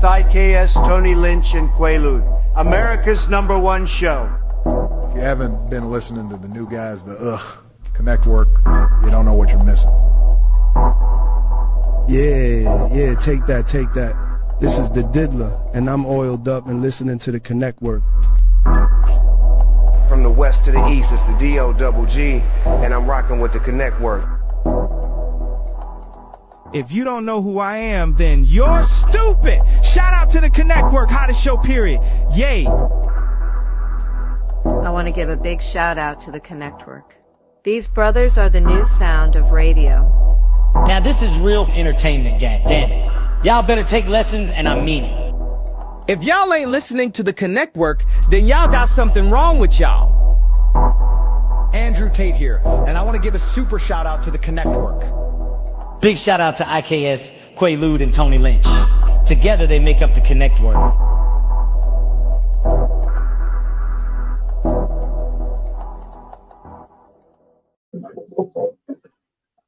with IKS, Tony Lynch, and Quaalude, America's #1 show. If you haven't been listening to the new guys, the Connect Work, you don't know what you're missing. Yeah, take that. This is the Diddler, and I'm oiled up and listening to the Connect Work. From the west to the east, it's the D-O-double-G, and I'm rocking with the Connect Work. If you don't know who I am, then you're stupid. Shout out to the Connect Work, hottest show, period. Yay. I want to give a big shout out to the Connect Work. These brothers are the new sound of radio. Now this is real entertainment, gang. Damn it. Y'all better take lessons, and I mean it. If y'all ain't listening to the Connect Work, then y'all got something wrong with y'all. Andrew Tate here, and I want to give a super shout out to the Connect Work. Big shout out to IKS, Quaalude, and Tony Lynch. Together they make up the Connect Work.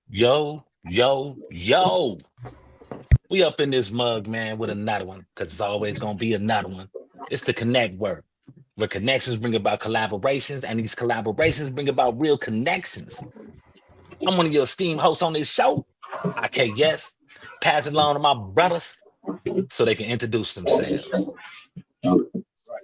Yo. We up in this mug, man, with another one, because it's always going to be another one. It's the Connect Work, where connections bring about collaborations, and these collaborations bring about real connections. I'm one of your esteemed hosts on this show. IKS. Pass it along to my brothers so they can introduce themselves. Right.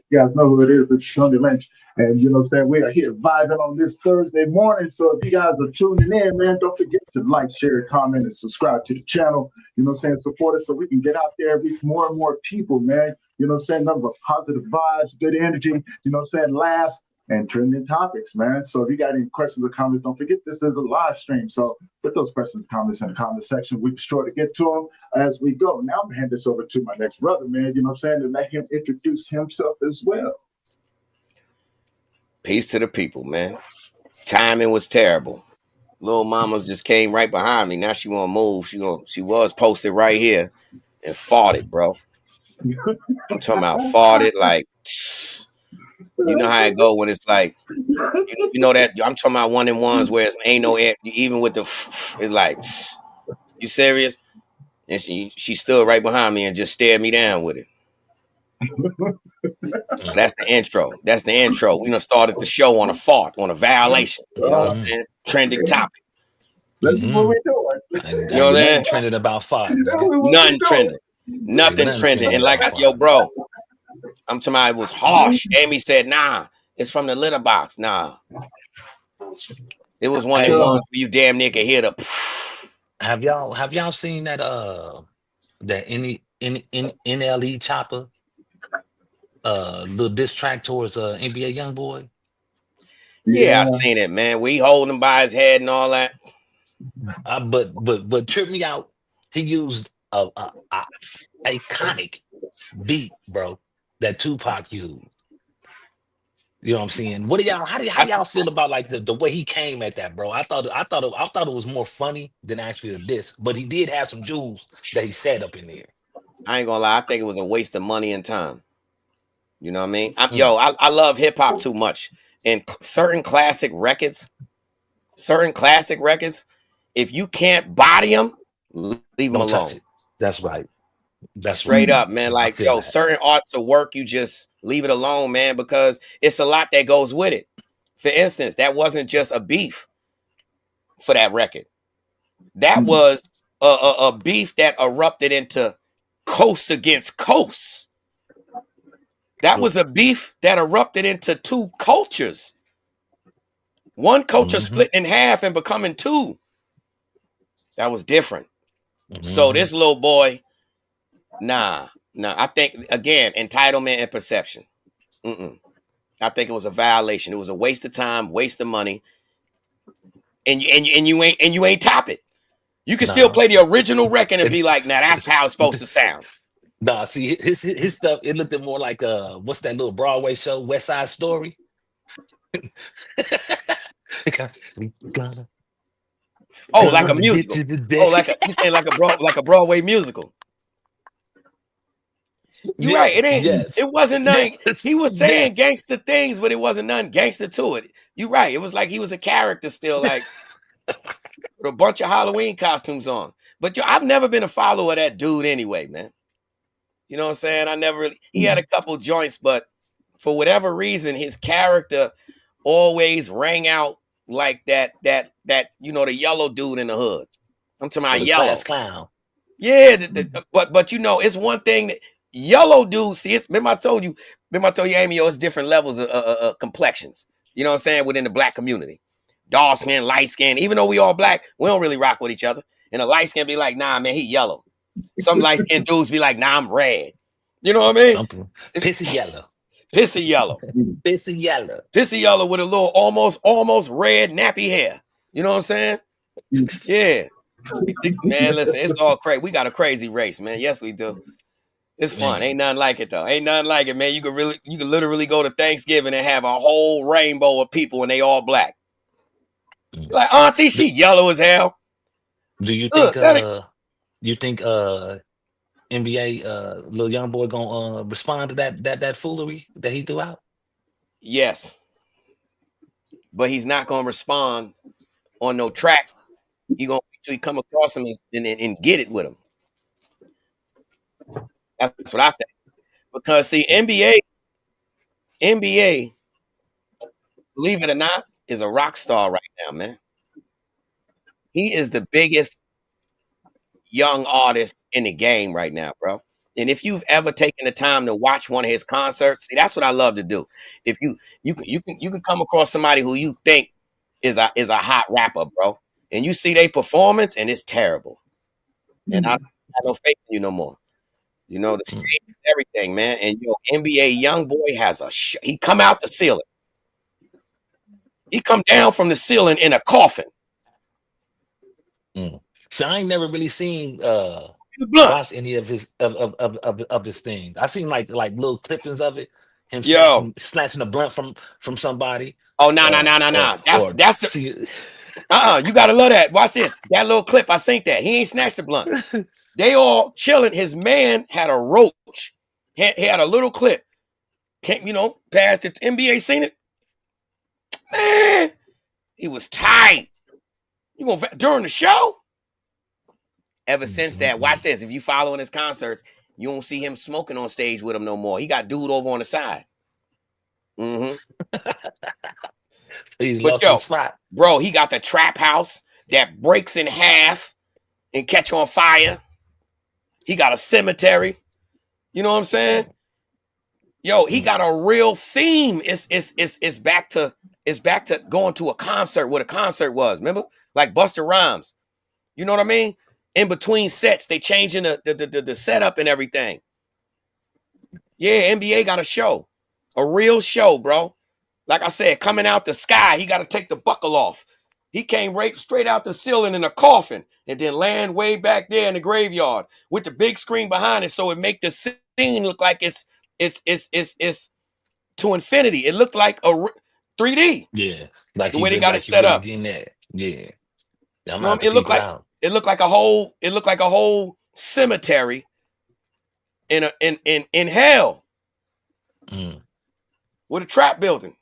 You guys know who it is. It's Tony Lynch. And you know what I'm saying? We are here vibing on this Thursday morning. So if you guys are tuning in, man, don't forget to like, share, comment, and subscribe to the channel. You know what I'm saying? Support us so we can get out there and reach more and more people, man. You know what I'm saying? Nothing but positive vibes, good energy, you know what I'm saying? Laughs and trending topics, man. So if you got any questions or comments, don't forget this is a live stream. So put those questions and comments in the comment section. We'll be sure to get to them as we go. Now I'm going to hand this over to my next brother, man. You know what I'm saying? To let him introduce himself as well. Peace to the people, man. Timing was terrible. Little Mama's just came right behind me. Now she won't move. She was posted right here and farted, bro. I'm talking about farted like, you know how it go when it's like, you know that I'm talking about one of them ones where it's ain't no air, even with the it's like, you serious? And she stood right behind me and just stared me down with it. That's the intro. We done started the show on a fart, on a violation. You know what I'm saying? Trending topic. That's what we're doing. You know what I'm saying? Trending about fart. Nothing trending. Nothing trending. And like, yo, bro, I'm talking about it was harsh. Amy said, nah, it's from the litter box. Nah. It was one of the ones where you damn near could hear the. Have y'all seen that NLE chopper? Little diss track towards NBA YoungBoy. Yeah, I seen it, man. We hold him by his head and all that. But trip me out. He used a iconic beat, bro, that Tupac used. You know what I'm saying? What do y'all? How y'all feel about like the way he came at that, bro? I thought it was more funny than actually a diss, but he did have some jewels that he said up in there. I ain't gonna lie. I think it was a waste of money and time. You know what I mean? I love hip hop too much. And certain classic records, if you can't body them, leave them alone. That's right. That's straight up, man. Like, certain arts of work, you just leave it alone, man, because it's a lot that goes with it. For instance, that wasn't just a beef for that record. That was a beef that erupted into coast against coast. That was a beef that erupted into two cultures. One culture split in half and becoming two. That was different. So this little boy, nah. I think, again, entitlement and perception. I think it was a violation. It was a waste of time, waste of money. And you ain't top it. You can still play the original record and be like, nah, that's how it's supposed to sound. Nah, see his stuff. It looked more like what's that little Broadway show, West Side Story? Like a musical. You saying like a Broadway musical? You're right. It ain't. Yes. It wasn't nothing. He was saying gangster things, but it wasn't nothing gangster to it. You're right. It was like he was a character still, like with a bunch of Halloween costumes on. But I've never been a follower of that dude anyway, man. You know what I'm saying? I never really. He had a couple joints, but for whatever reason, his character always rang out like that. You know, the yellow dude in the hood. I'm talking about yellow clown. Yeah, but you know, it's one thing that yellow dudes see. Remember I told you, Amy, yo, it's different levels of complexions. You know what I'm saying? Within the black community, dark skin, light skin. Even though we all black, we don't really rock with each other. And a light skin be like, nah, man, he yellow. Some light skin dudes be like, nah, I'm red. You know what I mean? Something. Pissy yellow. Pissy yellow. Pissy yellow. Pissy yellow with a little almost red nappy hair. You know what I'm saying? Yeah. Man, listen, it's all crazy. We got a crazy race, man. Yes, we do. It's fun. Ain't nothing like it though. Ain't nothing like it, man. You could literally go to Thanksgiving and have a whole rainbow of people and they all black. Like Auntie, she yellow as hell. Do you think NBA little young boy gonna respond to that foolery that he threw out? Yes. But he's not gonna respond on no track. He gonna wait till he come across him and get it with him. That's what I think. Because see, NBA, believe it or not, is a rock star right now, man. He is the biggest young artist in the game right now, bro. And if you've ever taken the time to watch one of his concerts, see, that's what I love to do. If you can come across somebody who you think is a hot rapper, bro, and you see their performance and it's terrible. And I have no faith in you no more. You know, the stage is everything, man. And NBA young boy has he come out the ceiling. He come down from the ceiling in a coffin. So I ain't never really seen watch any of his of this thing. I seen like little clippings of it. Him snatching a blunt from somebody. Oh no. That's the you gotta love that. Watch this. That little clip, I seen that. He ain't snatched the blunt. They all chilling. His man had a roach. He had a little clip. Can't passed it. NBA seen it. Man, he was tight. You gonna during the show? Ever since that, watch this. If you following his concerts, you don't see him smoking on stage with him no more. He got dude over on the side. But bro, he got the trap house that breaks in half and catch on fire. He got a cemetery. You know what I'm saying? Yo, he got a real theme. It's back to going to a concert, what a concert was. Remember? Like Busta Rhymes. You know what I mean? In between sets, they changing the setup and everything. Yeah, NBA got a show. A real show, bro. Like I said, coming out the sky, he got to take the buckle off. He came right straight out the ceiling in a coffin and then land way back there in the graveyard with the big screen behind it, so it make the scene look like it's to infinity. It looked like a 3D. Yeah, like the way they got it set up. Yeah, it looked like a whole cemetery in hell with a trap building.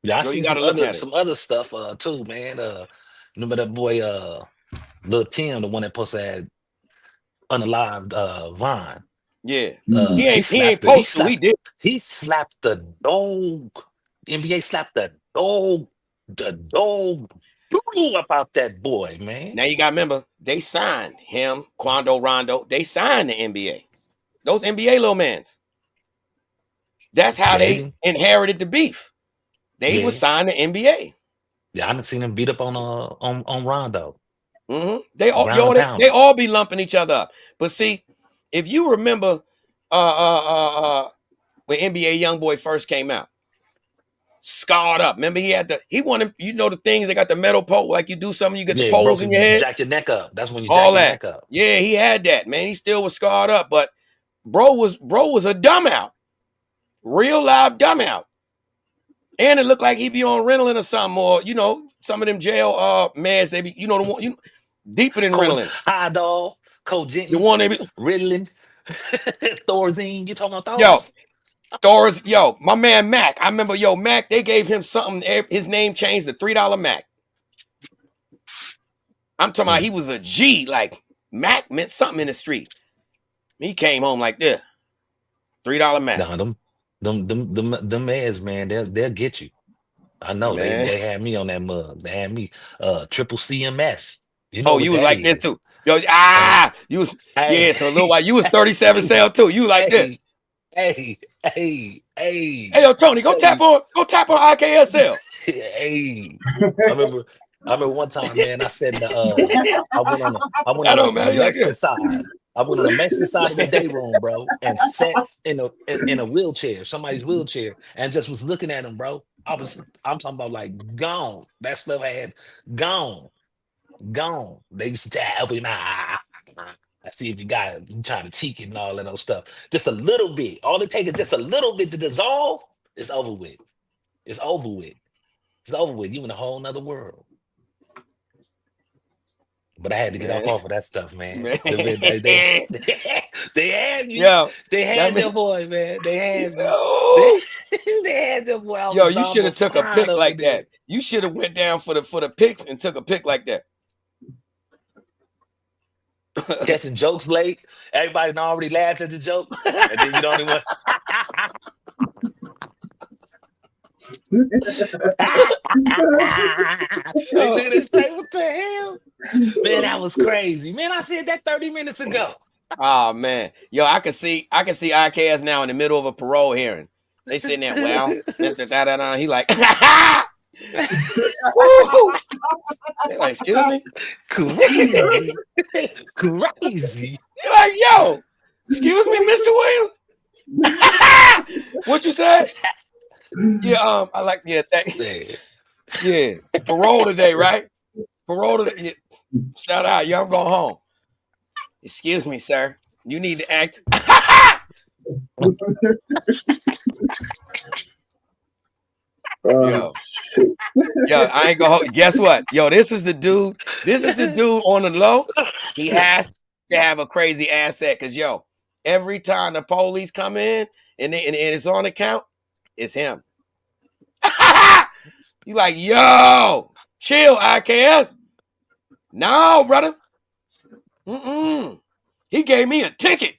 Yeah, I see some other stuff too, man. Remember that boy Lil Tim, the one that posted that unalived Vine. Yeah. He ain't posted. He did. He slapped the dog. NBA slapped the dog about that boy, man. Now you gotta remember, they signed him, Quando Rondo. They signed the NBA. Those NBA little mans. That's how they inherited the beef. They was signed to NBA. Yeah, I done seen him beat up on Rondo. They all be lumping each other up. But see, if you remember when NBA Youngboy first came out, scarred up. Remember he wanted, the things, they got the metal pole, like you do something, you get the poles in your head. Jack your neck up. That's when you jack your neck up. Yeah, he had that, man. He still was scarred up, but bro was a dumb out. Real live dumb out. And it looked like he be on Ritalin or something, or some of them jail meds, they be, the one, deeper than Ritalin. High dog, Cogentin, the one they be Ritalin, Thorazine. You talking about those? My man Mac. I remember, Mac, they gave him something. His name changed to $3 Mac. I'm talking about he was a G, like Mac meant something in the street. He came home like this. $3 Mac. Nah, them meds, man, they'll get you. I know they had me on that mug. They had me triple CMS. You know you was like this too. Yo, you was so a little while you was 37 cell too. You like this. Hey, yo, Tony, go tap on IKSL. Hey, I remember one time, man. I said I went on the Mexican side. I went on the Mexican side of the day room, bro, and sat in a wheelchair, somebody's wheelchair, and just was looking at him, bro. I'm talking about like gone. That stuff I had gone. They used to help me. I see if you got it. You trying to cheek it and all that other stuff. Just a little bit. All it takes is just a little bit to dissolve. It's over with. It's over with. You in a whole nother world. But I had to get off of that stuff, man. They had you. Yo, they had their boy, man. They had their boy. Yo, you should have took a pic like that. You should have went down for the pics and took a pic like that. Catching jokes late. Everybody done already laughed at the joke, and then you don't even. Look at this thing. What the hell? Man, that was crazy. Man, I said that 30 minutes ago. Oh man. Yo, I can see IKS now in the middle of a parole hearing. They sitting there, well, Mr. Da-da-da. He like, woo! They like, excuse me? Crazy. You're like, yo, excuse me, Mr. Williams? What you said? Yeah, I like, thanks. Yeah, parole today, right? Parole today. Yeah. Shout out, yo, I'm going home. Excuse me, sir. You need to act. Yo, I ain't gonna. Guess what? Yo, this is the dude. This is the dude on the low. He has to have a crazy asset, cause yo, every time the police come in and it's on the count, it's him. You like, yo, chill, IKS. No, brother. He gave me a ticket.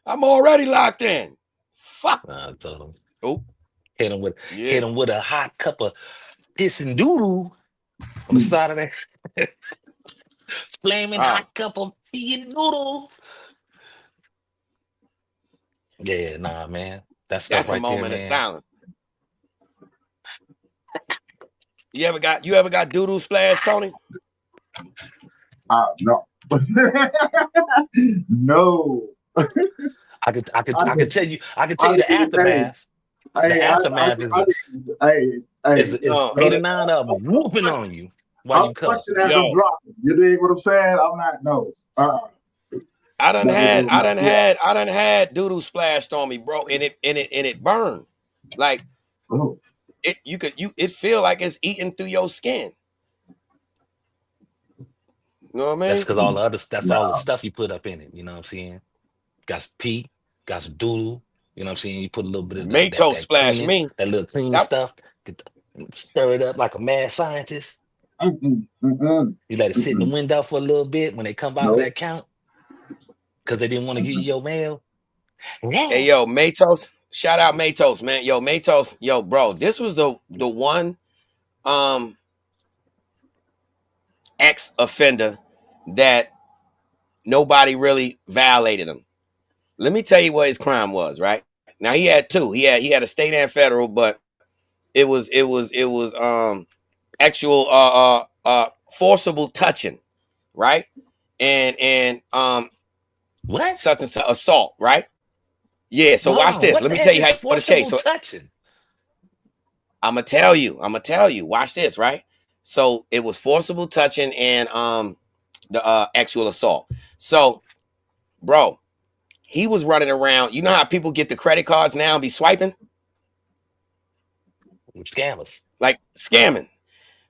I'm already locked in. Fuck. I told him. Oh, hit him with a hot cup of piss and doodoo on the side of that flaming hot cup of pee and doodle. Yeah, nah, man. That's a right moment there, of silence. You ever got doodoo splash, Tony? No. No. I could tell you the aftermath. The aftermath is 8 or 9 of them whooping on you while you come. You dig what I'm saying? I'm not I done had doodoo splashed on me, bro, and it burned. Like it feel like it's eating through your skin. You know what I mean? That's because all the other all the stuff you put up in it. You know what I'm saying? Got some pee, got some doodle. You know what I'm saying? You put a little bit of Mato splash me. That little clean stuff. Stir it up like a mad scientist. You let it sit in the window for a little bit when they come out of that count. Because they didn't want to give you your mail. Hey, yo, Matos. Shout out Matos, man. Yo, Matos. Yo, bro, this was the one ex-offender that nobody really violated him. Let me tell you what his crime was, right? Now he had 2. He had a state and federal, but it was actual forcible touching, right? And what? Such and such assault, right? Yeah, so watch this. Let me tell you how this case. So touching. I'm gonna tell you. Watch this, right? So it was forcible touching and the actual assault. So, bro, he was running around. You know how people get the credit cards now and be swiping? Scammers. Like scamming.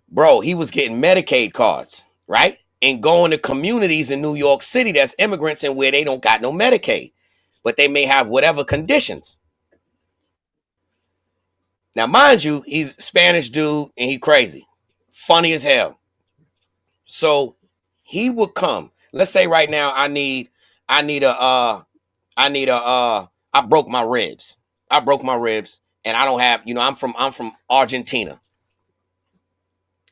Bro, he was getting Medicaid cards, right? And going to communities in New York City that's immigrants and where they don't got no Medicaid, but they may have whatever conditions. Now, mind you, he's a Spanish dude and he crazy. Funny as hell. So he would come. Let's say right now I broke my ribs. And I don't have, I'm from Argentina.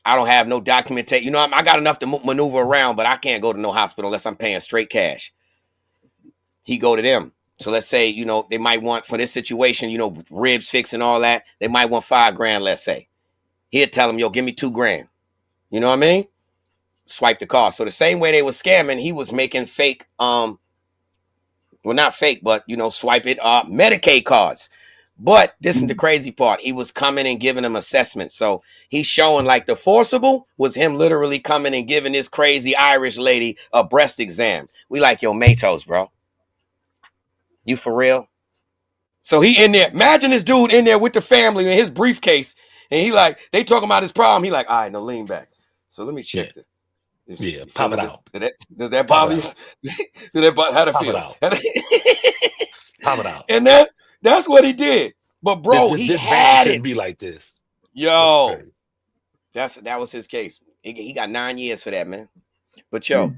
I don't have no documentation. I got enough to maneuver around, but I can't go to no hospital unless I'm paying straight cash. He go to them. So let's say, they might want for this situation, ribs fixed and all that. They might want $5,000, let's say. He'd tell them, yo, give me $2,000. You know what I mean? Swipe the card. So the same way they were scamming, he was making fake, well, not fake, but, swipe it, Medicaid cards. But this is the crazy part. He was coming and giving them assessments. So he's showing like the forcible was him literally coming and giving this crazy Irish lady a breast exam. We like, yo, Matos, bro. You for real? So he in there. Imagine this dude in there with the family in his briefcase. And he like, they talking about his problem. He like, all right, no, lean back. So let me check it. Yeah, pop it out. Does that bother you? How'd it feel? Pop it out. And that's what he did. But bro, he had it. Be like this. Yo, that was his case. He got 9 years for that, man. But yo,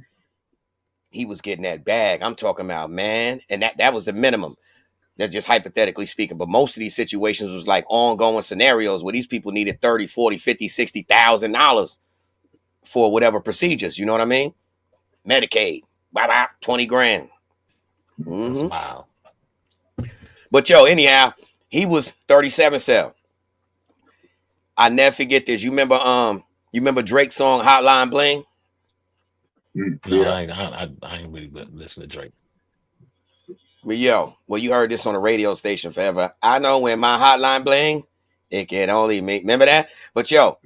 he was getting that bag. I'm talking about, man. And that was the minimum. They're just hypothetically speaking. But most of these situations was like ongoing scenarios where these people needed $30, $40, $50, $60,000 for whatever procedures. You know what I mean? Medicaid. Bye-bye, $20,000. Mm-hmm. Wow. But yo, anyhow, he was 37 cell. I never forget this. You remember Drake's song Hotline Bling? No, I ain't really listen to Drake. But yo, well, you heard this on the radio station forever. I know when my hotline bling, it can only make. Remember that? But yo,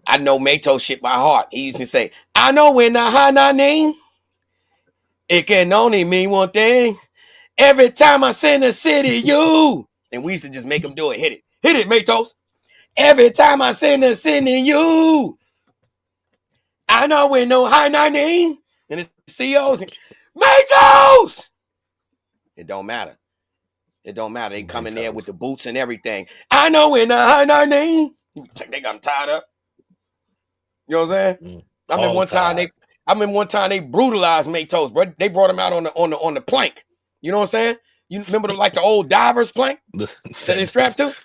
I know Matos shit by heart. He used to say, I know when the hotline name, it can only mean one thing. Every time I send a city, you. And we used to just make him do it. Hit it, Matos. Every time I send a city, you. I know when no hotline name. And the CEOs, Matos. It don't matter. It don't matter. They come in there with the boots and everything. I know when the hotline name. They got them tied up. You know what I'm saying? I remember one time they brutalized Matos, bro. They brought him out on the plank. You know what I'm saying? You remember like the old divers plank that they strapped to?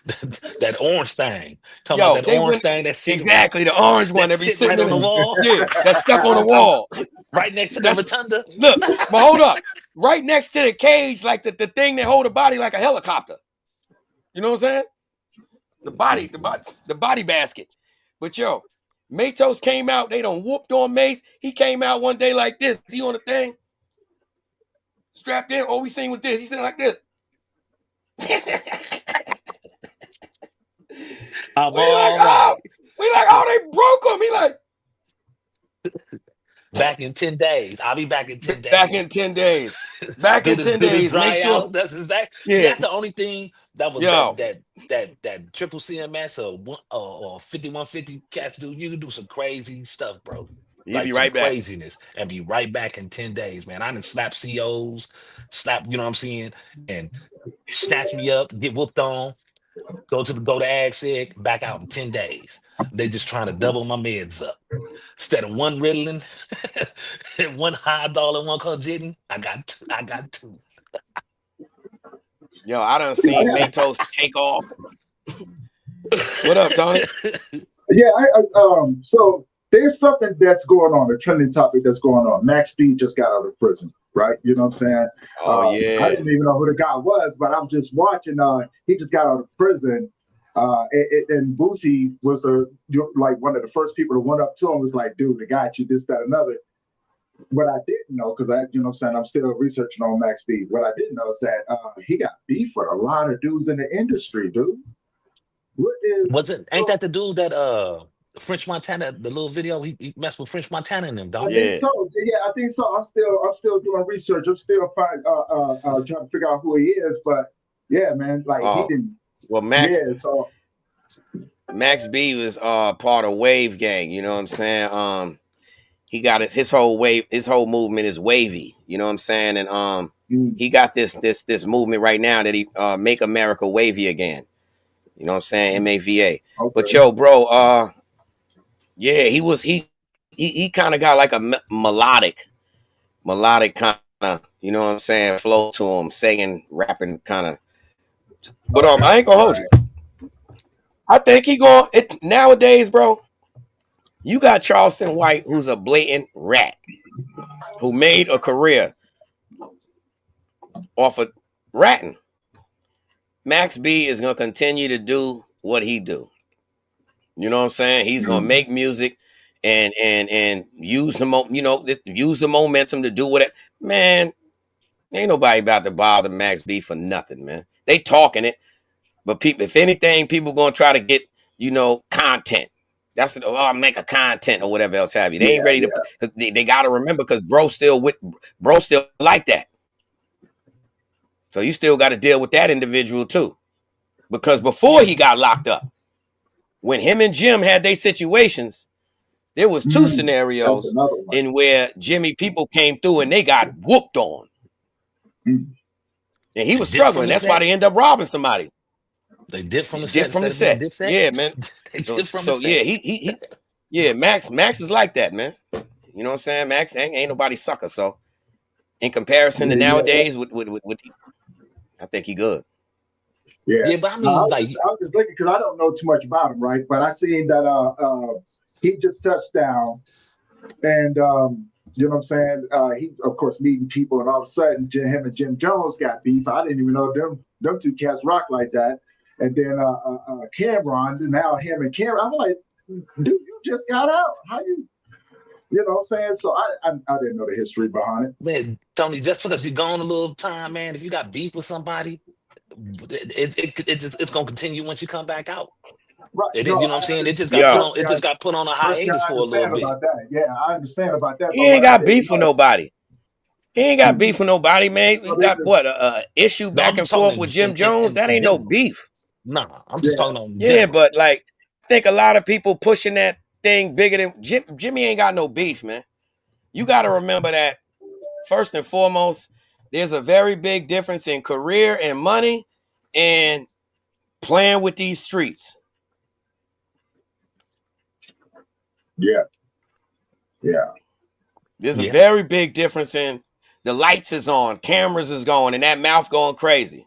That orange thing. Talking about that orange thing that's exactly the orange one that be sitting on the wall. Yeah, that's stuck on the wall. Right next to the rotunda. Look, but hold up. Right next to the cage, like the thing that hold the body like a helicopter. You know what I'm saying? The body basket. But yo, Matos came out, they done whooped on Mace. He came out one day like this. He on the thing. Strapped in. All we seen was this. He said like this. We like, oh, they broke him. He like, back in 10 days. I'll be back in 10 days. Back in 10 days. Back in 10 days. Make sure. That's exactly. Yeah. That's the only thing that was that triple CMS or 5150 cats do. You can do some crazy stuff, bro. You'll be right back. Craziness and be right back in 10 days, man. I done slap COs, you know what I'm saying, and snatch me up, get whooped on, go to AgSeg, back out in 10 days. They just trying to double my meds up. Instead of one Ritalin, one Hydol and one Colgidin, I got two. Yo, I done seen Matos take off. What up, Tony? Yeah, so there's something that's going on, a trending topic that's going on. Max B just got out of prison, right? You know what I'm saying? Oh, yeah. I didn't even know who the guy was, but I'm just watching. He just got out of prison. And Boosie was one of the first people to went up to him, was like, dude, I got you, this, that, another. What I didn't know, because I'm still researching on Max B. What I didn't know is that he got beef with a lot of dudes in the industry, dude. Ain't that the dude that French Montana, the little video he messed with French Montana and them, dog? I think so. I'm still doing research. I'm still trying to figure out who he is. But yeah, man, he didn't. Well, Max B was part of Wave Gang. You know what I'm saying? He got his whole movement is wavy. You know what I'm saying? And he got this movement right now that he Make America Wavy Again. You know what I'm saying? MAVA. Okay. But yo, bro, yeah, he he kind of got like a melodic kind of, you know what I'm saying, flow to him, singing, rapping kind of. But I ain't gonna hold you. I think he going it nowadays, bro. You got Charleston White, who's a blatant rat, who made a career off of ratting. Max B is gonna continue to do what he do. You know what I'm saying? He's gonna make music and use the momentum to do whatever. Man, ain't nobody about to bother Max B for nothing, man. They talking it, but people, if anything, people gonna try to get, content. That's I'll make a content or whatever else have you. They ain't ready to. Cause they gotta remember, because bro still like that. So you still got to deal with that individual too, because before he got locked up, when him and Jim had their situations, there was two scenarios in where Jimmy people came through and they got whooped on, and he was struggling. That's why they end up robbing somebody. They did from the set. Yeah, man. Yeah, Max is like that, man. You know what I'm saying? Max ain't nobody sucker. So in comparison to nowadays, with I think he good. Yeah, but I mean, I was just looking because I don't know too much about him, right? But I seen that he just touched down, and you know what I'm saying? He, of course, meeting people, and all of a sudden, him and Jim Jones got beef. I didn't even know them two cats rock like that. And then Cameron, now him and Cameron, I'm like, dude, you just got out. How you know what I'm saying? So I didn't know the history behind it. Man, Tony, just because you're gone a little time, man, if you got beef with somebody, it's gonna continue once you come back out. Right. You know what I'm saying? It just got put on a hiatus for a little bit. About that. Yeah, I understand about that. He ain't got beef with nobody. He ain't got beef with nobody, man. We got what issue back and forth with Jim Jones. That ain't no beef. Nah, I'm just talking on. Yeah, but like, I think a lot of people pushing that thing bigger than Jimmy ain't got no beef, man. You got to remember that first and foremost, there's a very big difference in career and money and playing with these streets. Yeah. There's a very big difference in the lights is on, cameras is going, and that mouth going crazy.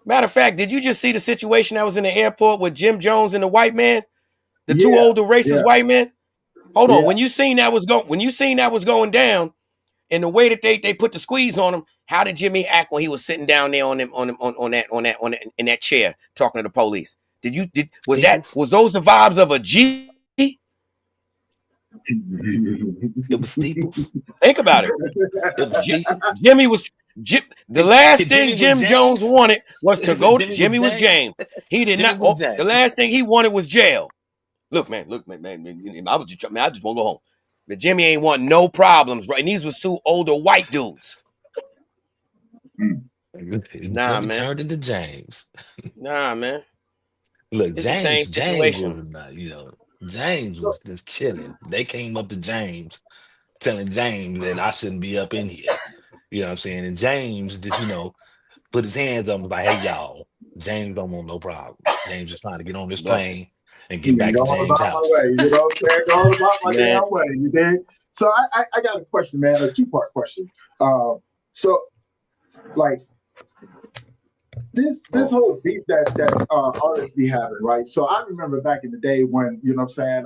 Matter of fact, did you just see the situation that was in the airport with Jim Jones and the white man, the two older racist white men? Hold on, when you seen that was going down, and the way that they put the squeeze on him, how did Jimmy act when he was sitting down there in that chair talking to the police? Was those the vibes of a G? It was Steeples. Think about it. Jimmy was. The last thing Jim Jones wanted was to go. Jimmy was James. He did not. The last thing he wanted was jail. Look, man. I just want to go home. But Jimmy ain't want no problems, right? And these was two older white dudes. Nah, man. Turned into James. Nah, man. Look, it's the same situation. James was just chilling. They came up to James, telling James that I shouldn't be up in here. You know what I'm saying? And James just, put his hands up and was like, hey, y'all, James don't want no problem. James just trying to get on this plane and get back to James' house. You know what I'm saying? Go about my damn way, you dig? So I got a question, man, a two-part question. So, like, this whole beef that artists be having, right? So I remember back in the day when, you know what I'm saying,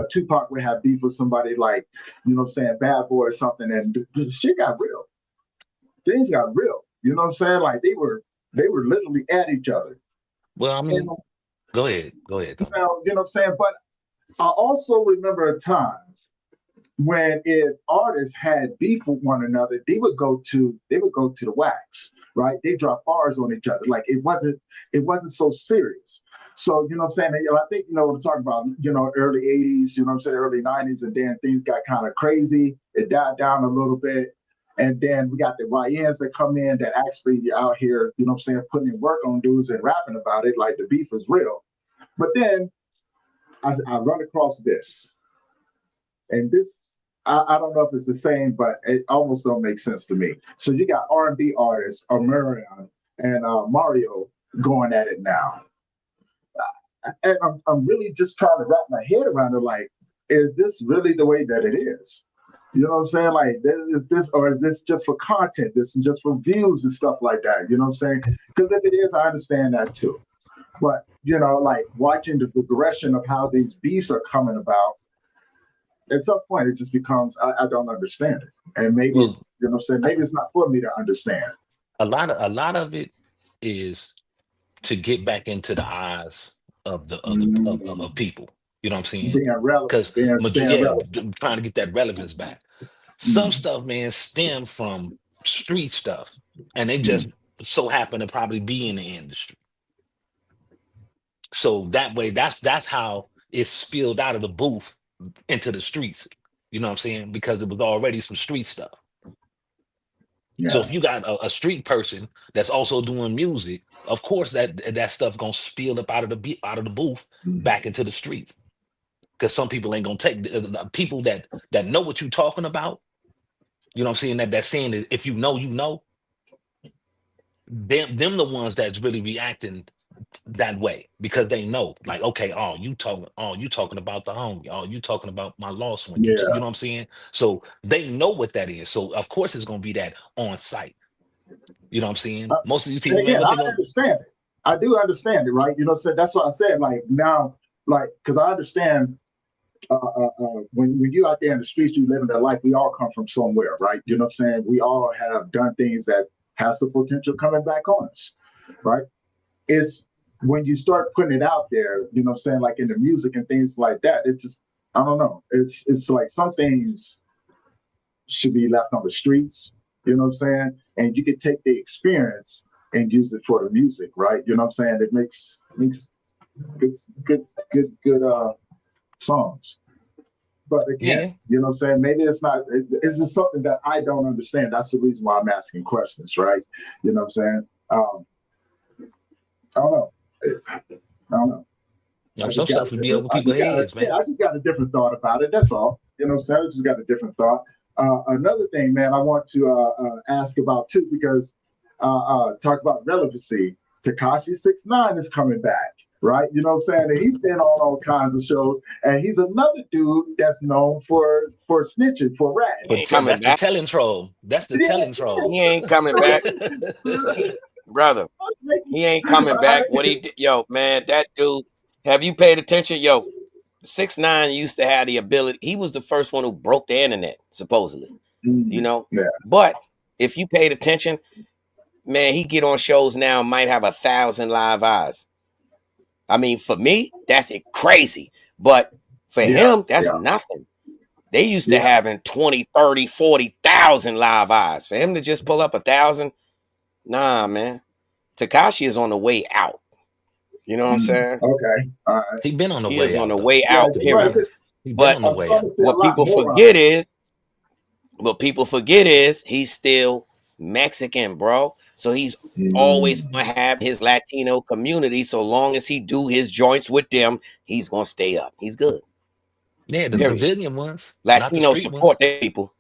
Tupac would have beef with somebody like, you know what I'm saying, Bad Boy or something, and the shit got real. Things got real. You know what I'm saying? Like they were literally at each other. Well, I mean, go ahead. Tony. You know what I'm saying? But I also remember a time when if artists had beef with one another, they would go to the wax, right? They drop bars on each other. Like it wasn't so serious. So, you know what I'm saying? I think, we're talking about, early 80s, you know what I'm saying, early 90s, and then things got kind of crazy. It died down a little bit. And then we got the YNs that come in that actually out here, you know what I'm saying, putting in work on dudes and rapping about it, like the beef is real. But then I run across this. And this, I don't know if it's the same, but it almost don't make sense to me. So you got R&B artists, Omarion and Mario going at it now. And I'm really just trying to wrap my head around it. Like, is this really the way that it is? You know what I'm saying? Like, is this, or is this just for content? This is just for views and stuff like that. You know what I'm saying? Because if it is, I understand that too. But, you know, like watching the progression of how these beefs are coming about, at some point it just becomes, I don't understand it. And maybe it's, you know what I'm saying? Maybe it's not for me to understand. A lot of it is to get back into the eyes of the of people. You know what I'm saying? Being relevant, Because staying relevant. trying to get that relevance back. Some stuff, man, stem from street stuff, and they just so happen to probably be in the industry. So that way, that's how it spilled out of the booth into the streets. You know what I'm saying? Because it was already some street stuff. So if you got a street person that's also doing music, of course that stuff gonna spill up out of the booth back into the streets. Because some people ain't gonna take people that know what you're talking about. You know what I'm saying? That's saying that if you know, you know. Them the ones that's really reacting that way because they know, like, okay, you talking about the homie, you talking about my lost one. You know what I'm saying? So they know what that is. So of course it's gonna be that on site. You know what I'm saying? Most of these people, I understand it. I do understand it, right? You know, so that's what I said. Like now, like, because I understand when you out there in the streets, you living that life. We all come from somewhere, right? You know what I'm saying? We all have done things that has the potential coming back on us, right? It's when you start putting it out there, you know what I'm saying, like in the music and things like that, it just, I don't know. It's like some things should be left on the streets, you know what I'm saying? And you could take the experience and use it for the music, right? You know what I'm saying? It makes good songs. But again, you know what I'm saying? Maybe it's not, it's just something that I don't understand. That's the reason why I'm asking questions, right? You know what I'm saying? I don't know. Some stuff would be over people's heads, man. Yeah, I just got a different thought about it. That's all. You know what I'm saying? I just got a different thought. Another thing, man, I want to ask about too, because talk about relevancy. Tekashi 6ix9ine is coming back, right? You know what I'm saying? And he's been on all kinds of shows, and he's another dude that's known for snitching, for ratting. That's the telling troll. That's the telling troll. He ain't coming back. Brother, he ain't coming back. What he did, yo, man, that dude, have you paid attention? Yo, 6ix9ine used to have the ability. He was the first one who broke the internet, supposedly. You know? Yeah. But if you paid attention, man, he get on shows now, might have 1,000 live eyes. I mean, for me, that's crazy. But for him, that's nothing. They used to having 20, 30, 40,000 live eyes. For him to just pull up 1,000, nah, man. Tekashi is on the way out. You know what I'm saying? Okay. All right. He been on the way out. He is on the way out, period. But on the way out. What people forget is he's still Mexican, bro. So he's always gonna have his Latino community. So long as he do his joints with them, he's gonna stay up. He's good. Yeah, the civilian ones. Latino support their people.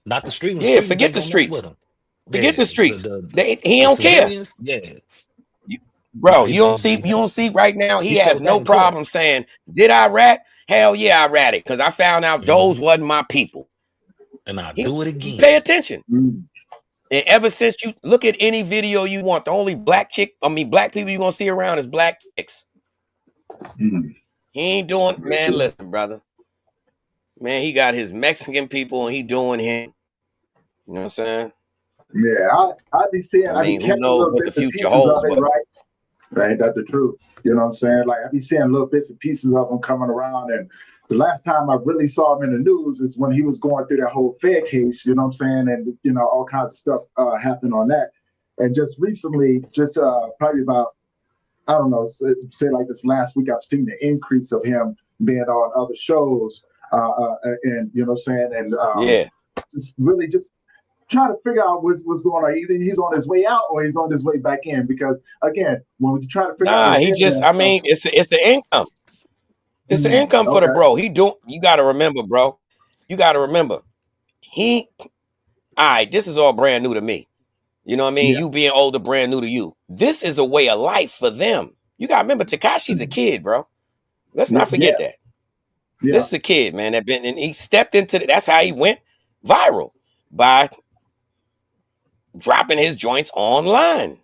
Not the street ones. Yeah, forget the streets. Forget the streets. He don't care. Yeah. Bro, you don't see right now. He has no problem saying, did I rat? Hell yeah, I ratted. Because I found out those wasn't my people. And I'll do it again. Pay attention. And ever since you look at any video you want, the only black people you're gonna see around is black chicks. He ain't doing, man, listen, brother. Man, he got his Mexican people and he doing him. You know what I'm saying? Yeah, I be seeing. I mean, who knows what the future holds? Right, that's the truth. You know what I'm saying? Like I be seeing little bits and pieces of him coming around, and the last time I really saw him in the news is when he was going through that whole Fed case. You know what I'm saying? And you know all kinds of stuff happened on that. And just recently, probably about I don't know, say like this last week, I've seen the increase of him being on other shows, and you know what I'm saying? And just trying to figure out what's going on. Either he's on his way out or he's on his way back in. Because again, when you try to figure out, it's the income. It's the income for the bro. You got to remember, bro. You got to remember, this is all brand new to me. You know what I mean? You being older, brand new to you. This is a way of life for them. You got to remember, Tekashi's a kid, bro. Let's not forget that. Yeah. This is a kid, man, that been and he stepped into that's how he went viral, by dropping his joints online.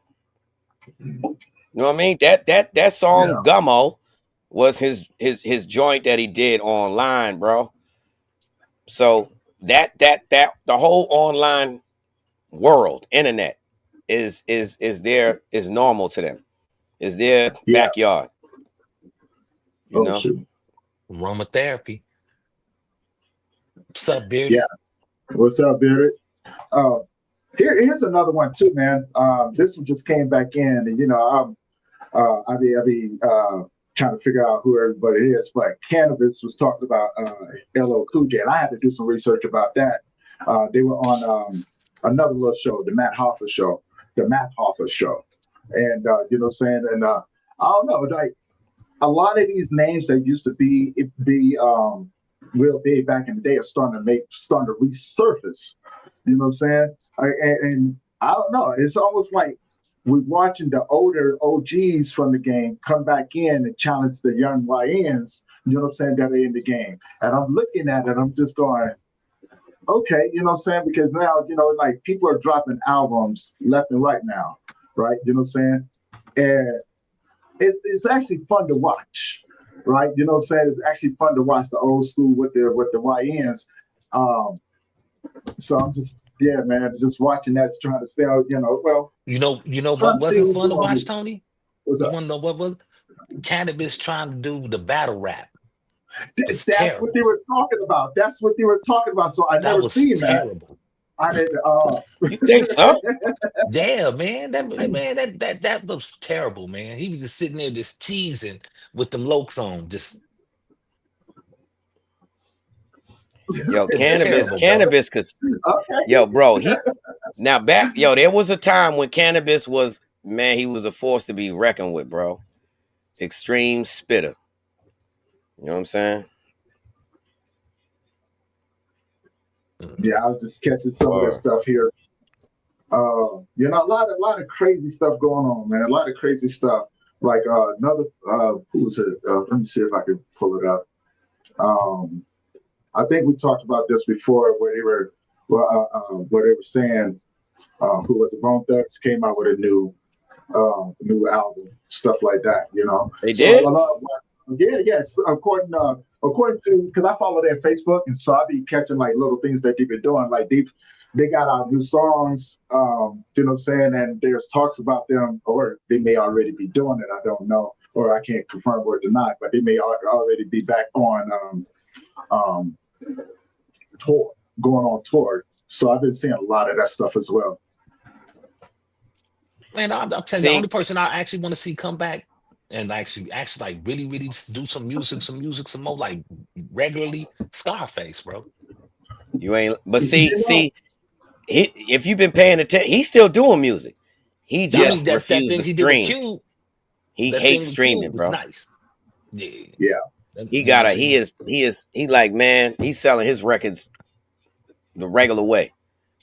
You know what I mean? That song Gummo was his joint that he did online, bro. So that the whole online world, internet is normal to them. Is their backyard. You know? Shoot. Aromatherapy. What's up, Beard? Yeah. What's up, Beard? Here's another one too, man. This one just came back in, and you know, I be trying to figure out who everybody is, but Cannabis was talking about LL Cool J, and I had to do some research about that. They were on another little show, the Matt Hoffa show, and you know what I'm saying, and I don't know, like a lot of these names that used to be real big back in the day are starting to resurface. You know what I'm saying? And I don't know. It's almost like we're watching the older OGs from the game come back in and challenge the young YNs, you know what I'm saying, that are in the game. And I'm looking at it, I'm just going, okay, you know what I'm saying? Because now, you know, like people are dropping albums left and right now, right? You know what I'm saying? And it's actually fun to watch, right? You know what I'm saying? It's actually fun to watch the old school with the YNs. So I'm just, yeah, man, just watching that, trying to stay out, you know, well. You know what wasn't fun to watch, Tony? You want to know what was? Cannabis trying to do the battle rap. That's terrible. What they were talking about. That's what they were talking about. So I never seen terrible. that. I didn't. You think so? Yeah, man. That was terrible, man. He was just sitting there just cheesing with them lokes on, just. Yo, cannabis, cause yo, bro, there was a time when Cannabis was, man, he was a force to be reckoned with, bro. Extreme spitter. You know what I'm saying? Yeah, I was just catching some of this stuff here. You know, a lot of crazy stuff going on, man. A lot of crazy stuff. Like another, who was it? Let me see if I can pull it up. I think we talked about this before, where they were saying, who was it? Bone Thugs came out with a new album, stuff like that. You know, they did. Yes. According to, because I follow their Facebook, and so I be catching like little things that they've been doing. Like they got out new songs. You know what I'm saying? And there's talks about them, or they may already be doing it. I don't know, or I can't confirm or deny, but they may already be back on tour, going on tour. So I've been seeing a lot of that stuff as well. Man, I'm telling you, the only person I actually want to see come back and actually like really do some music some more, like regularly, Scarface, bro. You ain't, but see, if you've been paying attention, he's still doing music. He just refused to stream. He hates streaming, bro. Nice. Yeah. He like, man, he's selling his records the regular way.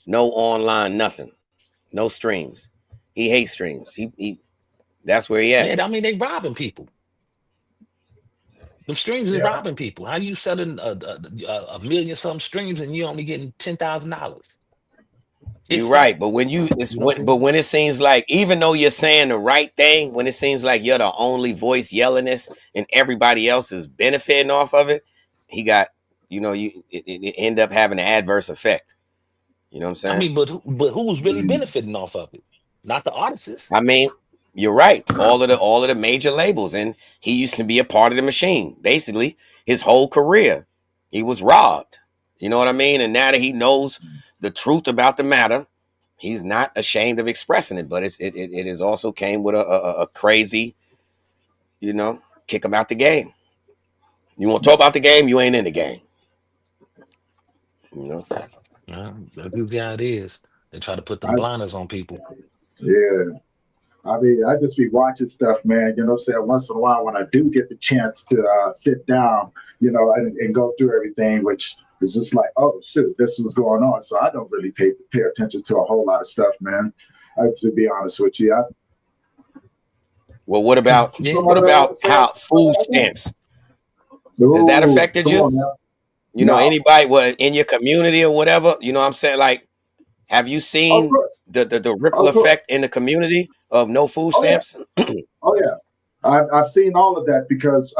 No online, nothing. No streams. He hates streams. He that's where he at. Man, I mean, they robbing people. The streams is robbing people. How you selling a million some streams and you only getting $10,000? You're right, but when when it seems like, even though you're saying the right thing, when it seems like you're the only voice yelling this and everybody else is benefiting off of it, he got, you know, it end up having an adverse effect. You know what I'm saying? I mean, but who's really benefiting off of it? Not the artists. I mean, you're right. All of the major labels, and he used to be a part of the machine. Basically, his whole career, he was robbed. You know what I mean? And now that he knows the truth about the matter, he's not ashamed of expressing it. But it is also came with a crazy, you know, kick him out the game. You want to talk about the game? You ain't in the game. You know. That's who it is. They try to put the blinders on people. Yeah. I mean, I just be watching stuff, man. You know what I'm saying? Once in a while, when I do get the chance to sit down, you know, and go through everything, which is just like, oh, shoot, this was going on. So I don't really pay attention to a whole lot of stuff, man. To be honest with you. Well, what about how food stamps? Has that Ooh, affected come you? on now. You know, No, anybody in your community or whatever, you know what I'm saying? Like, have you of seen course, the ripple of course. effect in the community of no food Oh yeah. stamps? Oh yeah, I've seen all of that because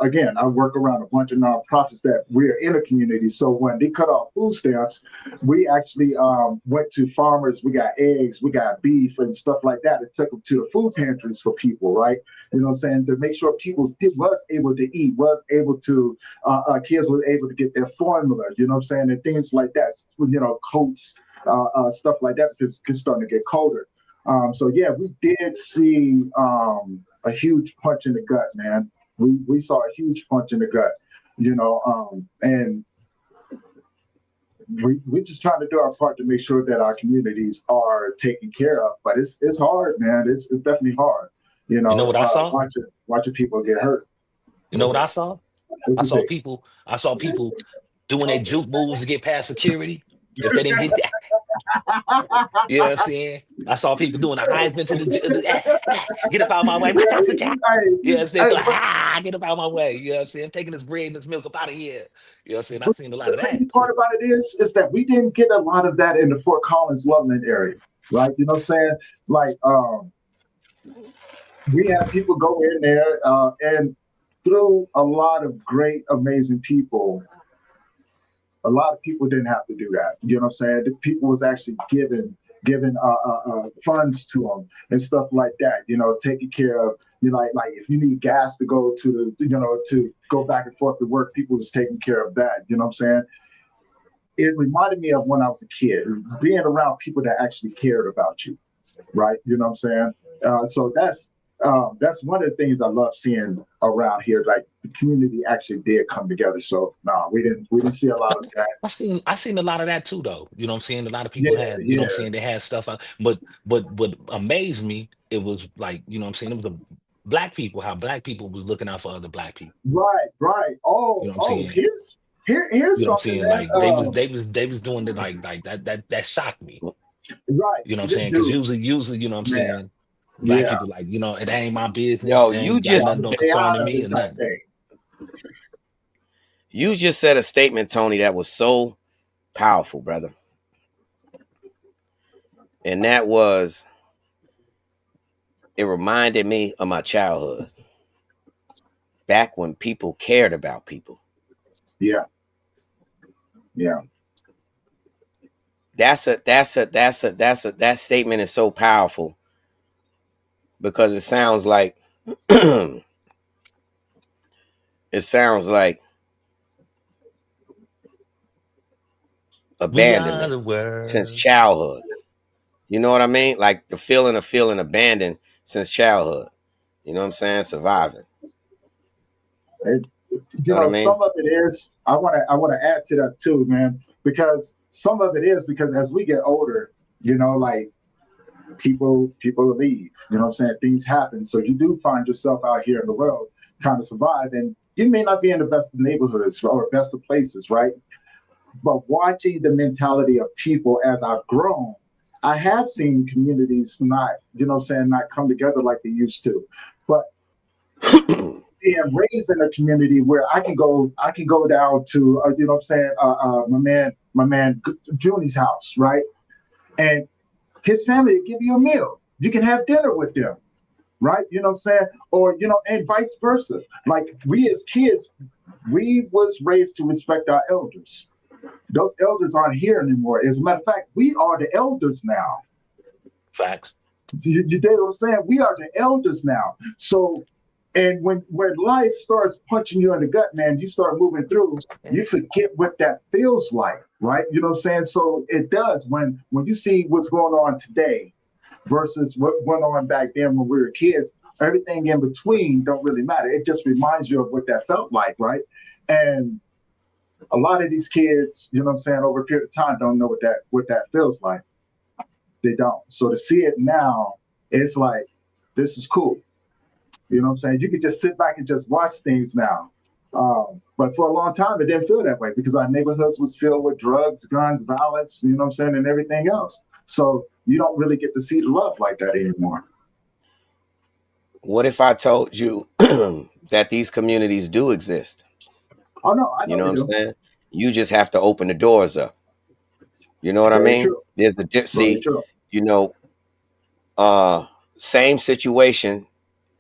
again, I work around a bunch of nonprofits that we're in a community. So when they cut off food stamps, we actually went to farmers. We got eggs, we got beef, and stuff like that. It took them to the food pantries for people, right? You know what I'm saying? To make sure people was able to eat, was able to kids were able to get their formula. You know what I'm saying? And things like that. You know, coats, stuff like that because it's starting to get colder. So yeah, we did see a huge punch in the gut, man. We saw a huge punch in the gut, you know, and we just trying to do our part to make sure that our communities are taken care of. But it's hard, man. It's definitely hard, you You know know, what I saw? watching people get hurt. You know what I saw? What I you saw say? people. I saw people doing their juke moves to get past security. If they didn't get that, you know what I'm saying? I saw people doing a Heisman to get up out of my way. Watch out, security. You know what I'm saying? Get up out of my way. You know what I'm saying? Taking this bread and this milk up out of here. You know what I'm saying? I seen a lot The of that. crazy part about it is that we didn't get a lot of that in the Fort Collins, Loveland area, right? You know what I'm saying? Like, we had people go in there and through a lot of great, amazing people. A lot of people didn't have to do that. You know what I'm saying? The people was actually giving funds to them and stuff like that. You know, taking care of, you know, like if you need gas to go to the, you know, to go back and forth to work, people was taking care of that. You know what I'm saying? It reminded me of when I was a kid, being around people that actually cared about you, right? You know what I'm saying? So that's one of the things I love seeing around here. Like the community actually did come together. So no, we didn't see a lot of that. I seen a lot of that too, though. You know what I'm saying? A lot of people had, you know what I'm saying, they had stuff out. But what amazed me, it was like, you know what I'm saying, it was the black people, how black people was looking out for other black people. Right. Oh, You know what I'm saying? here's You know what I'm something saying? that Like they was doing it like that shocked me. right. You know what I'm saying? Because Dude, usually, you know what I'm man, saying, black yeah. people like, you know, it ain't my business. Yo, It you ain't got just nothing no Stay out concerning of me it or type nothing. thing. you just said a statement, Tony, that was so powerful, brother. And that was, it reminded me of my childhood. Back when people cared about people. Yeah. That statement is so powerful because it sounds like abandonment since childhood. You know what I mean? Like the feeling of feeling abandoned since childhood. You know what I'm saying? Surviving. You know what I mean? Some of it is. I want to add to that too, man, because some of it is because as we get older, you know, like people leave. You know what I'm saying? Things happen, so you do find yourself out here in the world trying to survive, and you may not be in the best of neighborhoods or best of places, right? But watching the mentality of people as I've grown, I have seen communities not, you know what I'm saying, not come together like they used to. But being raised in a community where I can go down to, you know what I'm saying, my man Junie's house, right? And his family will give you a meal. You can have dinner with them, right? You know what I'm saying? Or, you know, and vice versa. Like we as kids, we was raised to respect our elders. Those elders aren't here anymore. As a matter of fact, we are the elders now. Facts. You dig what I'm saying? We are the elders now. So, and when life starts punching you in the gut, man, you start moving through, you forget what that feels like, right? You know what I'm saying? So it does when you see what's going on today versus what went on back then when we were kids, everything in between don't really matter. It just reminds you of what that felt like, right? And a lot of these kids, you know what I'm saying, over a period of time don't know what that feels like. They don't. So to see it now, it's like, this is cool. You know what I'm saying? You could just sit back and just watch things now. But for a long time, it didn't feel that way because our neighborhoods was filled with drugs, guns, violence, you know what I'm saying, and everything else. So you don't really get to see the love like that anymore. What if I told you that these communities do exist? Oh no, I know You know what you I'm do. saying? You just have to open the doors up. You know what I'm saying? You just have to open the doors up. You know what I Very mean? true. There's the dip. Very See, true. you know, same situation,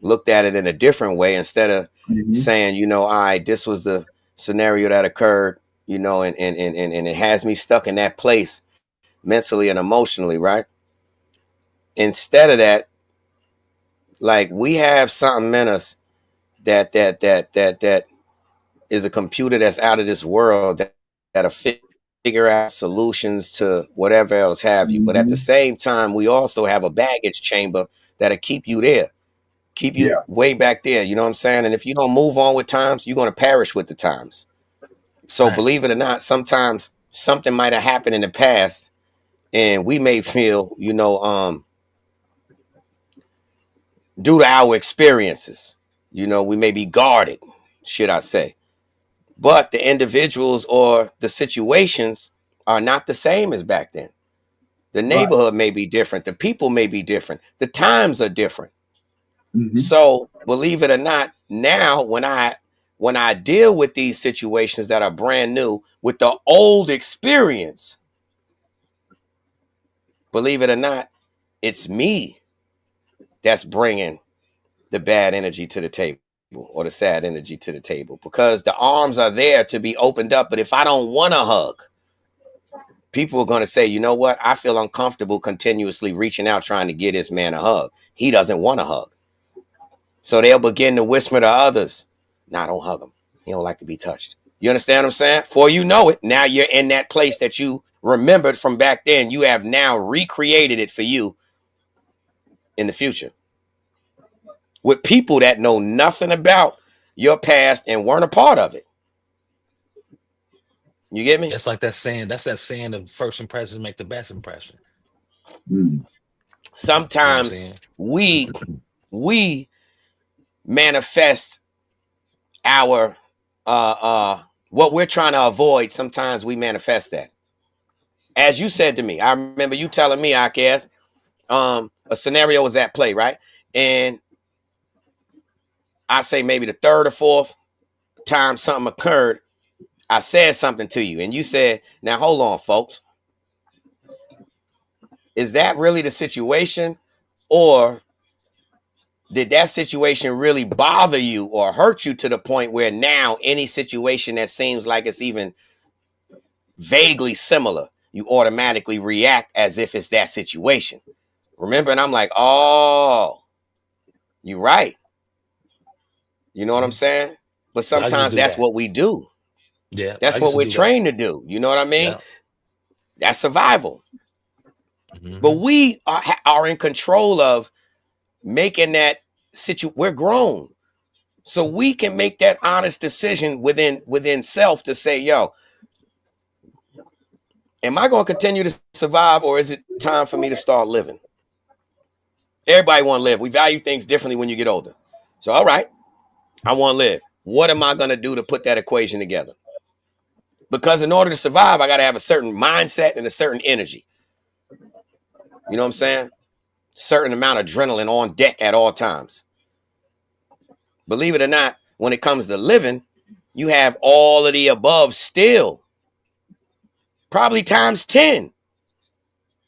looked at it in a different way instead of saying, you know, all right, this was the scenario that occurred, you know, and it has me stuck in that place mentally and emotionally, right? Instead of that, like we have something in us that is a computer that's out of this world that'll figure out solutions to whatever else have you. But at the same time, we also have a baggage chamber that'll keep you there, keep you way back there. You know what I'm saying? And if you don't move on with times, you're going to perish with the times. So believe it or not, sometimes something might have happened in the past and we may feel, you know, due to our experiences, you know, we may be guarded, should I say. But the individuals or the situations are not the same as back then. The neighborhood may be different. The people may be different. The times are different. So believe it or not, now when I deal with these situations that are brand new with the old experience, believe it or not, it's me that's bringing the bad energy to the table or the sad energy to the table, because the arms are there to be opened up. But if I don't want a hug, people are going to say, you know what? I feel uncomfortable continuously reaching out, trying to get this man a hug. He doesn't want a hug. So they'll begin to whisper to others, nah, don't hug him. He don't like to be touched. You understand what I'm saying? For you know it, now you're in that place that you remembered from back then. You have now recreated it for you in the future with people that know nothing about your past and weren't a part of it. You get me? It's like that saying. That's that saying of first impressions make the best impression. Sometimes You know what I'm saying? we manifest our what we're trying to avoid. Sometimes we manifest that. As you said to me, I remember you telling me, I guess, a scenario was at play, right? And I say maybe the third or fourth time something occurred, I said something to you, and you said, now hold on, folks. Is that really the situation? Or did that situation really bother you or hurt you to the point where now any situation that seems like it's even vaguely similar, you automatically react as if it's that situation? Remember? And I'm like, oh, you're right. You know what I'm saying? But sometimes that's what we do. Yeah, that's what we're trained to do. You know what I mean? Yeah. That's survival. But we are in control of making that situation. We're grown, so we can make that honest decision within self to say, yo, am I going to continue to survive, or is it time for me to start living? Everybody want to live. We value things differently when you get older. So, all right, I want to live. What am I going to do to put that equation together? Because in order to survive, I got to have a certain mindset and a certain energy. You know what I'm saying? Certain amount of adrenaline on deck at all times. Believe it or not, when it comes to living, you have all of the above still. Probably times 10.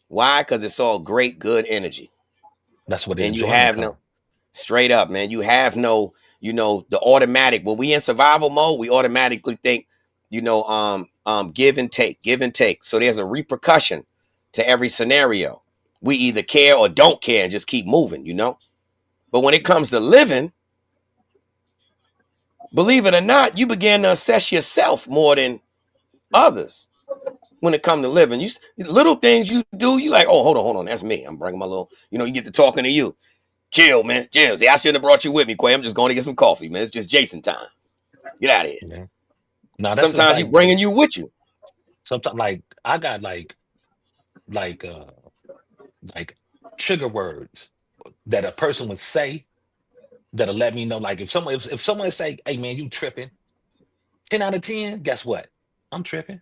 Why? Because it's all great, good energy. That's what. And you have no, straight up, man. You have no, you know, the automatic. When we in survival mode, we automatically think, you know, give and take, give and take. So there's a repercussion to every scenario. We either care or don't care and just keep moving, you know. But when it comes to living, believe it or not, you begin to assess yourself more than others. When it comes to living, you little things you do, you like, oh, hold on, that's me. I'm bringing my little, you know, you get to talking to you. Chill, man, chill. See, I shouldn't have brought you with me, Quay. I'm just going to get some coffee, man. It's just Jason time. Get out of here. Yeah. No, that's sometimes you bringing you with you. Sometimes, like I got like trigger words that a person would say that'll let me know. Like if someone say, "Hey, man, you tripping," 10 out of 10, guess what? I'm tripping.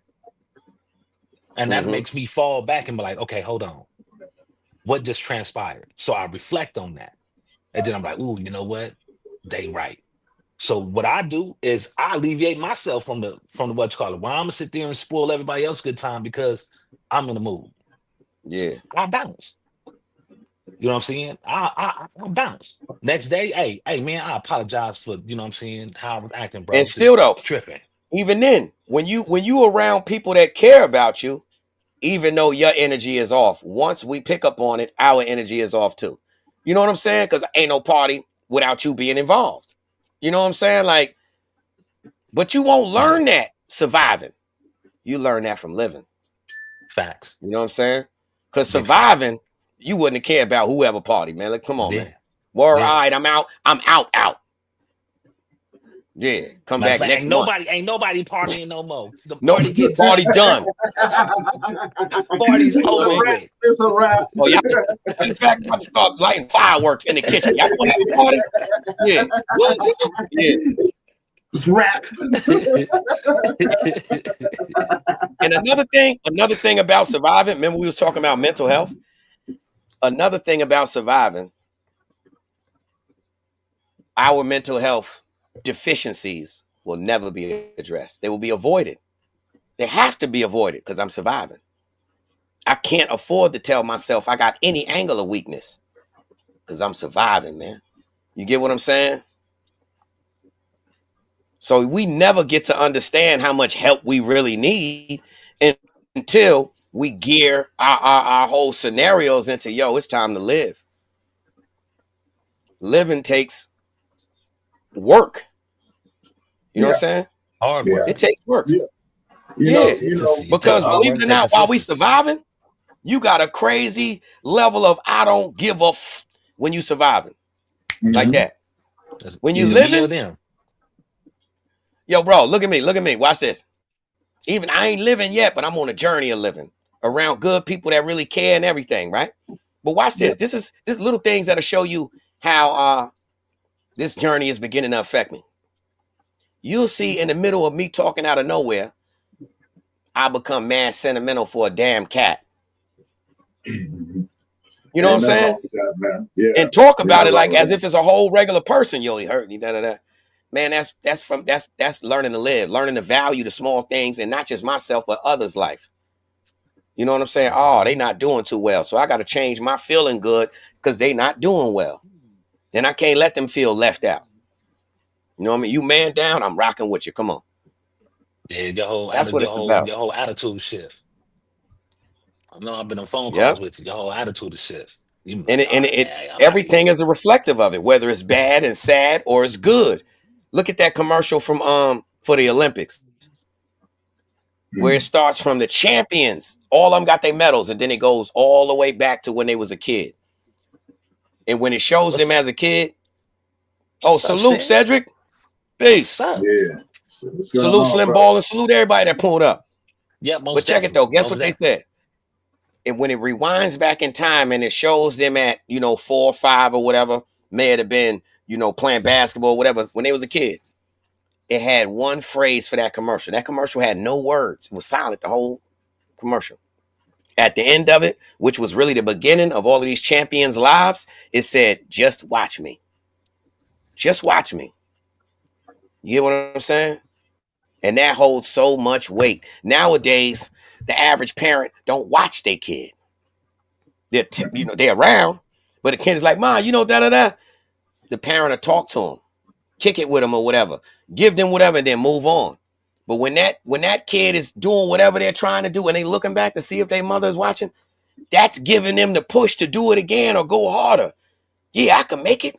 And that makes me fall back and be like, okay, hold on. What just transpired? So I reflect on that. And then I'm like, ooh, you know what? They right. So what I do is I alleviate myself from the what you call it. Why I'm gonna sit there and spoil everybody else's good time because I'm in the mood. Yeah. I bounce. You know what I'm saying? I bounce. Next day, hey man, I apologize for, you know what I'm saying, how I was acting, bro. And still though, tripping. Even then, when you around people that care about you, even though your energy is off, once we pick up on it, our energy is off too. You know what I'm saying? Because ain't no party without you being involved. You know what I'm saying? Like, but you won't learn that surviving. You learn that from living. Facts. You know what I'm saying? Because surviving, you wouldn't care about whoever party, man. Like, come on, man. Well, all right, I'm out. Yeah, come back next month. Ain't nobody partying no more. The party done. Party's over with. It's a wrap. Oh, yeah. In fact, I'm start lighting fireworks in the kitchen. Y'all want to party? Yeah. Yeah. It's wrap. And another thing about surviving, remember we was talking about mental health? Another thing about surviving, our mental health deficiencies will never be addressed. They will be avoided. They have to be avoided because I'm surviving. I can't afford to tell myself I got any angle of weakness because I'm surviving, man. You get what I'm saying? So we never get to understand how much help we really need until we gear our whole scenarios into, yo, it's time to live. Living takes work. You know what I'm saying? Hard work. It takes work. Yeah. You know, because believe it or not, while we surviving, you got a crazy level of I don't give a when you surviving. Like that. When you living, yo, bro, look at me. Watch this. Even I ain't living yet, but I'm on a journey of living around good people that really care and everything, right? But watch this. This little things that'll show you how this journey is beginning to affect me. You'll see in the middle of me talking out of nowhere, I become mad sentimental for a damn cat. You know what I'm saying? Yeah. And talk about it like as if it's a whole regular person. Yo, he hurt me. Man, that's learning to live, learning to value the small things, and not just myself, but others' life. You know what I'm saying? Oh, they not doing too well, so I got to change my feeling good because they not doing well. Then I can't let them feel left out. You know what I mean? You man down, I'm rocking with you. Come on. Yeah, that's what it's about. Your whole attitude shift. I know I've been on phone calls with you. Your whole attitude is shift. Everything is a reflective of it, whether it's bad and sad or it's good. Look at that commercial from for the Olympics, where it starts from the champions. All of them got their medals, and then it goes all the way back to when they was a kid. And when it shows them as a kid, salute Cedric. Peace. Yeah. Salute Slim Ball and salute everybody that pulled up. Yeah, but check it though. Guess what they said? And when it rewinds back in time and it shows them at 4 or 5 or whatever, may have been playing basketball or whatever when they was a kid, it had one phrase for that commercial. That commercial had no words. It was silent the whole commercial. At the end of it, which was really the beginning of all of these champions' lives, it said, "Just watch me. Just watch me." You get what I'm saying? And that holds so much weight. Nowadays, the average parent don't watch their kid. They're around, but the kid is like, "Mom, da-da-da." The parent will talk to him, kick it with him or whatever, give them whatever, and then move on. But when that kid is doing whatever they're trying to do and they looking back to see if their mother is watching, that's giving them the push to do it again or go harder. Yeah, I can make it.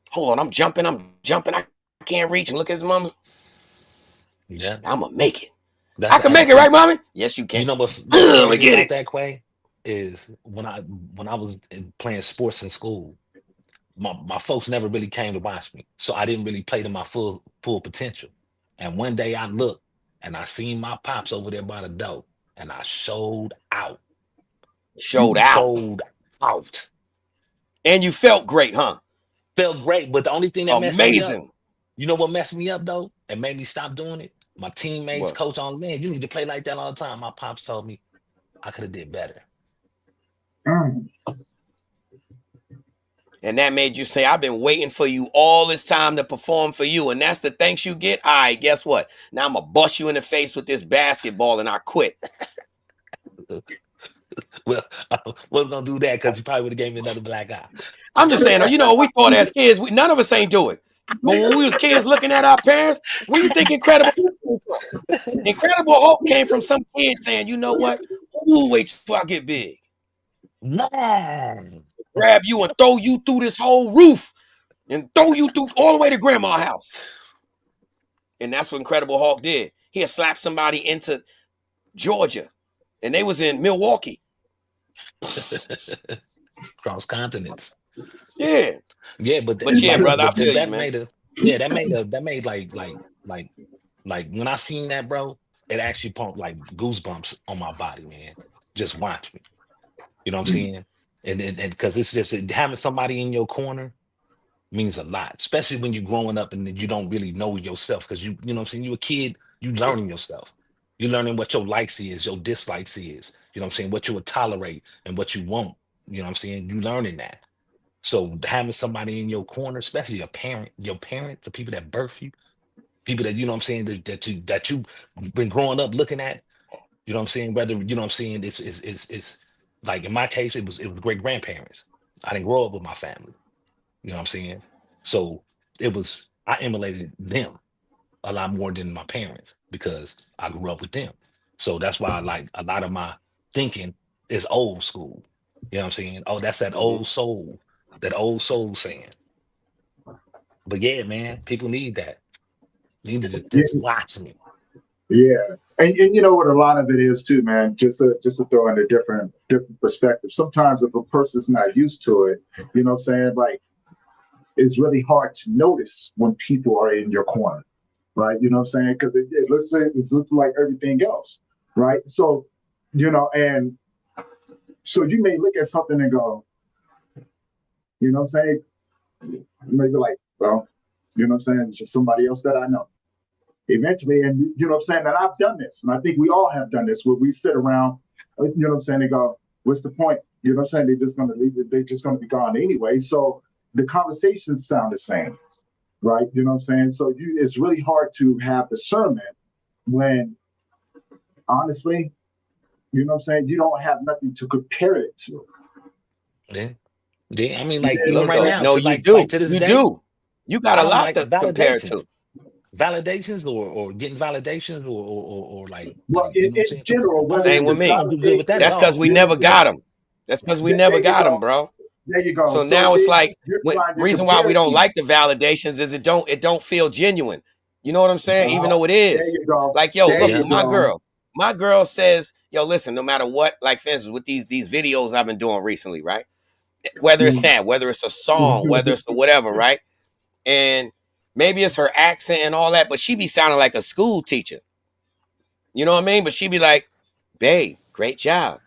Hold on, I'm jumping. I can't reach and look at his mama. Yeah, I'm gonna make it. I can make it, right, mommy? Yes, you can. You know what's about that, Quay? Is when I was playing sports in school, my folks never really came to watch me, so I didn't really play to my full potential. And one day I looked and I seen my pops over there by the door, and I showed out. Showed out. And you felt great, huh? Felt great, but the only thing that messed me up, you know what messed me up though, and made me stop doing it? My teammates, coach on, man, you need to play like that all the time. My pops told me I could have did better. And that made you say, I've been waiting for you all this time to perform for you. And that's the thanks you get. All right, guess what? Now I'm going to bust you in the face with this basketball and I quit. Well, I wasn't going to do that because you probably would have gave me another black eye. I'm just saying, you know, we thought as kids, none of us ain't do it. But when we was kids looking at our parents, where you think Incredible Hulk came from? Some kid saying, you know what? Ooh, wait till I get big. Man. Grab you and throw you through this whole roof and throw you through all the way to grandma's house. And that's what Incredible Hulk did. He had slapped somebody into Georgia and they was in Milwaukee. Cross continents. Yeah. Yeah, but yeah, brother, I feel that you, man. that made like when I seen that, bro, it actually pumped like goosebumps on my body, man. Just watch me. You know what I'm saying? And because it's just having somebody in your corner means a lot, especially when you're growing up and you don't really know yourself. Because you know what I'm saying, you're a kid, you learning yourself. You're learning what your likes is, your dislikes is. You know what I'm saying, what you would tolerate and what you won't. You know what I'm saying? You learning that. So having somebody in your corner, especially your parents, the people that birth you, people that, you know what I'm saying, that you've been growing up looking at, you know what I'm saying, whether, you know what I'm saying, it's like in my case, it was great grandparents. I didn't grow up with my family. You know what I'm saying? So I emulated them a lot more than my parents because I grew up with them. So that's why like a lot of my thinking is old school. You know what I'm saying? Oh, that's that old soul saying. But yeah, man, people need that. Need to just watch me. Yeah. And you know what a lot of it is too, man, just to throw in a different perspective. Sometimes if a person's not used to it, you know what I'm saying, like it's really hard to notice when people are in your corner, right? You know what I'm saying? Because it looks like everything else, right? So, you know, and so you may look at something and go, you know what I'm saying? You may be like, well, you know what I'm saying? It's just somebody else that I know. Eventually, and you know what I'm saying, that I've done this, and I think we all have done this, where we sit around, you know what I'm saying, they go, what's the point? You know what I'm saying? They're just going to leave it, they're just going to be gone anyway. So the conversations sound the same, right? You know what I'm saying? So it's really hard to have discernment when, honestly, you know what I'm saying, you don't have nothing to compare it to. Yeah. I mean, like, even right now. No, you do. To this day, you got a lot to compare to. Validations or getting validations or like, well, you know in general, same with me. That's because we never got them. That's because we never got them, bro. There you go. So now it's like reason why we don't like the validations is it don't feel genuine. You know what I'm saying? Even though it is. Like, yo, look at my girl. My girl says, yo, listen, no matter what, like for instance, with these videos I've been doing recently, right? Whether it's that, whether it's a song, whether it's whatever, right? And maybe it's her accent and all that, but she be sounding like a school teacher. You know what I mean? But she be like, babe, great job.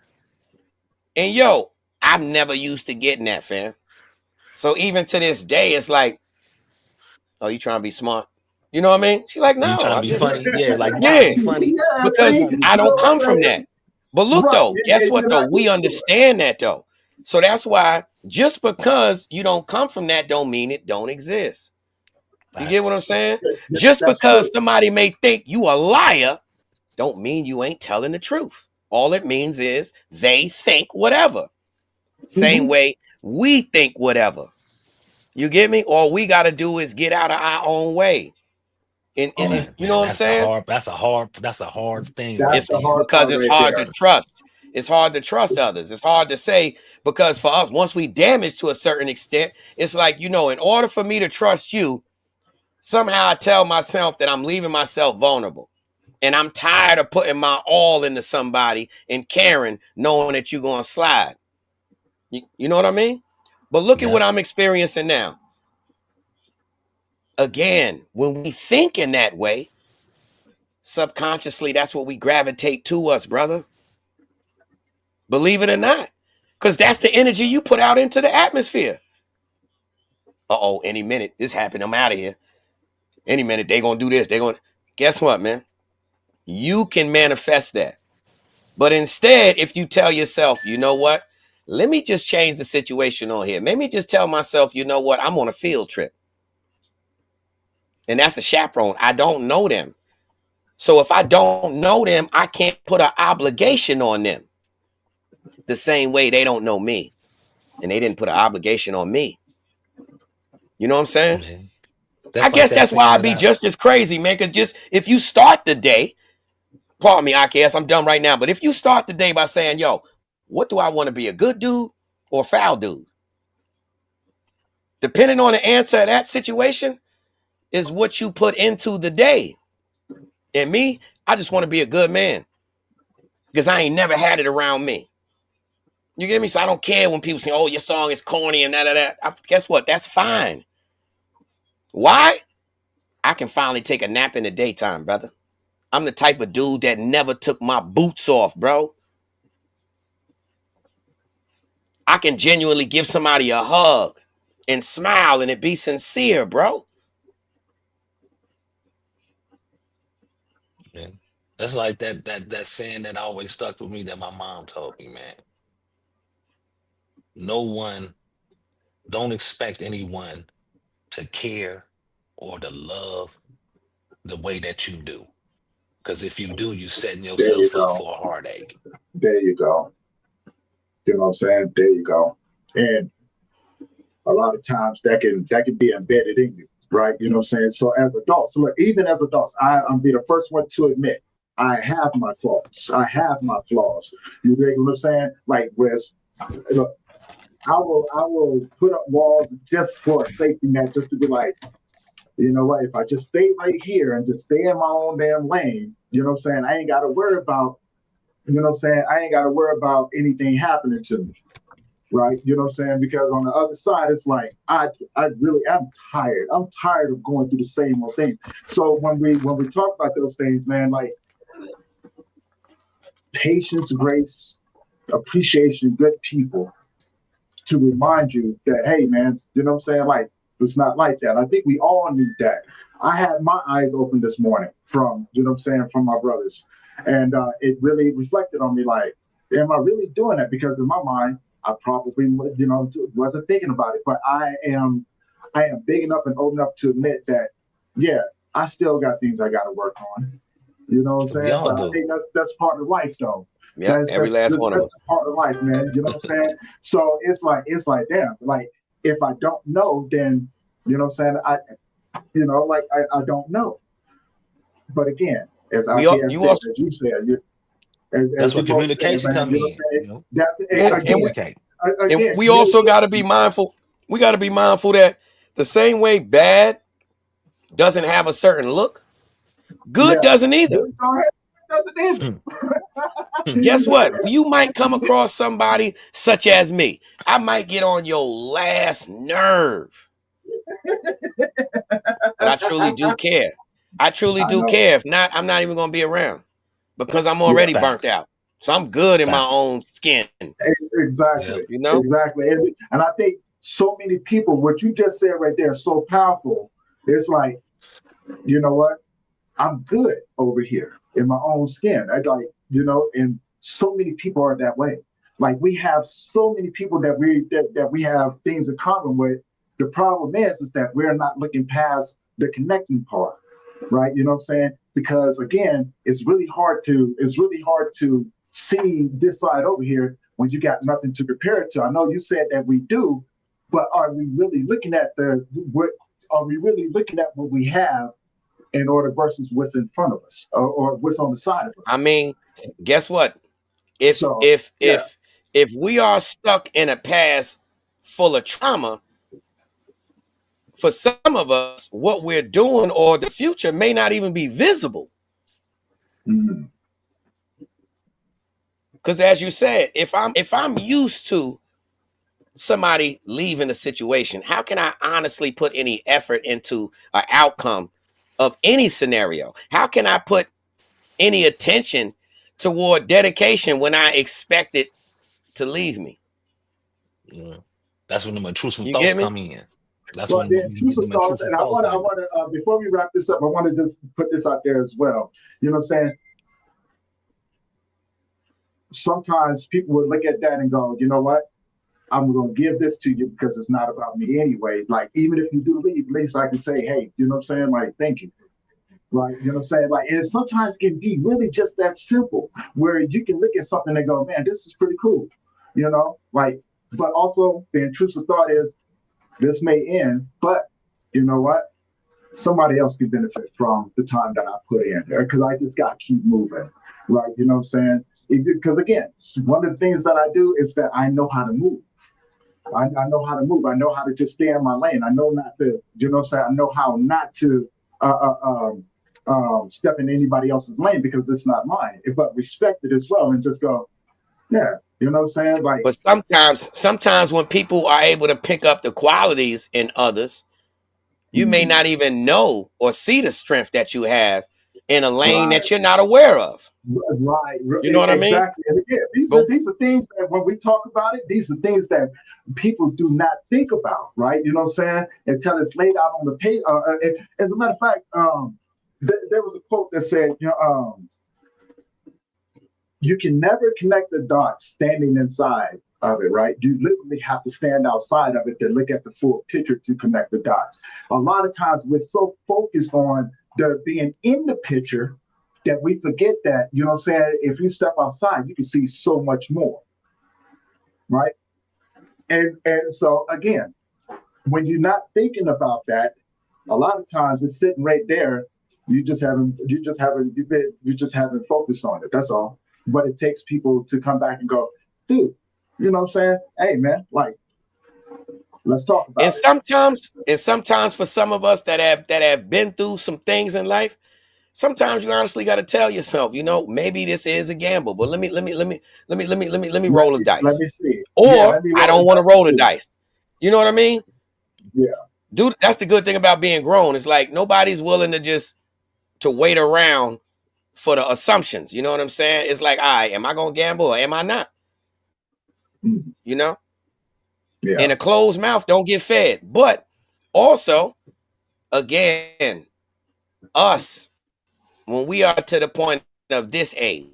And yo, I'm never used to getting that, fam. So even to this day, it's like, oh, you trying to be smart? You know what I mean? She's like, no. You trying to be funny? Yeah, like, yeah, be funny. Because I don't come from that. But look, though, guess what, though? We understand that, though. So that's why just because you don't come from that don't mean it don't exist. You get what I'm saying? Just because somebody may think you a liar don't mean you ain't telling the truth. All it means is they think whatever. Same way we think whatever. You get me? All we got to do is get out of our own way. And you know what I'm saying? That's a hard thing. It's because it's hard to trust. It's hard to trust others. It's hard to say because for us, once we damage to a certain extent, it's like, you know, in order for me to trust you, somehow I tell myself that I'm leaving myself vulnerable. And I'm tired of putting my all into somebody and caring, knowing that you're going to slide. You know what I mean? But look at what I'm experiencing now. Again, when we think in that way, subconsciously, that's what we gravitate to us, brother. Believe it or not. Because that's the energy you put out into the atmosphere. Uh-oh, any minute this happened, I'm out of here. Any minute they're going to do this. They're going to... Guess what, man? You can manifest that. But instead, if you tell yourself, you know what? let me just change the situation on here. Maybe just tell myself, you know what, I'm on a field trip. And that's a chaperone. I don't know them. So if I don't know them, I can't put an obligation on them. The same way they don't know me. And they didn't put an obligation on me. You know what I'm saying? Man. I guess that's why I be just as crazy, man. Cause just if you start the day, pardon me, IKS, I'm dumb right now. But if you start the day by saying, yo, what do I want to be, a good dude or a foul dude? Depending on the answer of that situation is what you put into the day. And me, I just want to be a good man because I ain't never had it around me. You get me? So I don't care when people say, oh, your song is corny and that. Guess what? That's fine. Why? I can finally take a nap in the daytime, brother. I'm the type of dude that never took my boots off, bro. I can genuinely give somebody a hug and smile and it be sincere, bro. Man. That's like that saying that always stuck with me that my mom told me, man. Don't expect anyone to care or to love the way that you do. Because if you do, you're setting yourself up for a heartache. There you go. You know what I'm saying? There you go. And a lot of times that can be embedded in you, right? You know what I'm saying? So as adults, look, even as adults, I'm be the first one to admit I have my faults. I have my flaws. You know what I'm saying? Like, look, I will put up walls just for a safety net, just to be like, you know what? If I just stay right here and just stay in my own damn lane, you know what I'm saying? I ain't got to worry about, you know what I'm saying? I ain't got to worry about anything happening to me, right? You know what I'm saying? Because on the other side, it's like, I'm tired. I'm tired of going through the same old thing. So when we talk about those things, man, like patience, grace, appreciation, good people to remind you that, hey, man, you know what I'm saying? Like, it's not like that. I think we all need that. I had my eyes open this morning from, you know what I'm saying, from my brothers. And it really reflected on me like, am I really doing that? Because in my mind, I probably, you know, wasn't thinking about it. But I am big enough and old enough to admit that, yeah, I still got things I got to work on. You know what I'm saying? But I think that's part of life, though. Yeah, every last one of us. That's part of life, man. You know what I'm saying? So it's like, damn, like, if I don't know, then, you know what I'm saying? I don't know. But again, as you said, that's what communication comes in. And we also got to be mindful. We got to be mindful that the same way bad doesn't have a certain look, good doesn't either. Guess what? You might come across somebody such as me. I might get on your last nerve. But I truly do care. I truly do care. If not, I'm not even going to be around because I'm already burnt out. So I'm good in my own skin. Exactly. You know? Exactly. And I think so many people, what you just said right there is so powerful. It's like, you know what? I'm good over here in my own skin. I like, you know, and so many people are that way. Like we have so many people that we have things in common with. The problem is that we're not looking past the connecting part, right? You know what I'm saying? Because again, it's really hard to see this side over here when you got nothing to compare it to. I know you said that we do, but are we really looking at what we have in order versus what's in front of us or what's on the side of us? I mean, guess what? If we are stuck in a past full of trauma, for some of us, what we're doing or the future may not even be visible. Because as you said, if I'm used to somebody leaving a situation, how can I honestly put any effort into an outcome of any scenario? How can I put any attention toward dedication when I expect it to leave me? Yeah. That's when the intrusive thoughts come in. That's when the intrusive thoughts. And I want to before we wrap this up, I want to just put this out there as well. You know what I'm saying? Sometimes people would look at that and go, you know what? I'm going to give this to you because it's not about me anyway. Like, even if you do leave, at least I can say, hey, you know what I'm saying? Like, thank you. Right. You know what I'm saying? Like, and sometimes it can be really just that simple where you can look at something and go, man, this is pretty cool. You know, like, but also the intrusive thought is this may end, but you know what? Somebody else can benefit from the time that I put in there because I just got to keep moving. Right. You know what I'm saying? Because again, one of the things that I do is that I know how to move. I know how to move. I know how to just stay in my lane. I know not to, you know what I'm saying? I know how not to step in anybody else's lane because it's not mine, but respect it as well and just go, yeah, you know what I'm saying? Like, but sometimes when people are able to pick up the qualities in others, you may not even know or see the strength that you have in a lane that you're not aware of. Right. You know what I mean? Exactly. And again, these are things that when we talk about it, these are things that people do not think about, right? You know what I'm saying? Until it's laid out on the page. As a matter of fact, there was a quote that said, you know, you can never connect the dots standing inside of it, right? You literally have to stand outside of it to look at the full picture to connect the dots. A lot of times we're so focused on being in the picture that we forget that, you know what I'm saying? If you step outside, you can see so much more, right? And so again, when you're not thinking about that, a lot of times it's sitting right there. You just haven't focused on it. That's all. But it takes people to come back and go, dude, you know what I'm saying? Hey man, like, let's talk about it. Sometimes for some of us that have been through some things in life, sometimes you honestly got to tell yourself, you know, maybe this is a gamble, but let me roll a dice. Let me see. Or I don't want to roll the dice. You know what I mean? Yeah. Dude, that's the good thing about being grown. It's like nobody's willing to wait around for the assumptions. You know what I'm saying? It's like, am I going to gamble or am I not? You know? Yeah. And a closed mouth don't get fed. But also, again, us, when we are to the point of this age,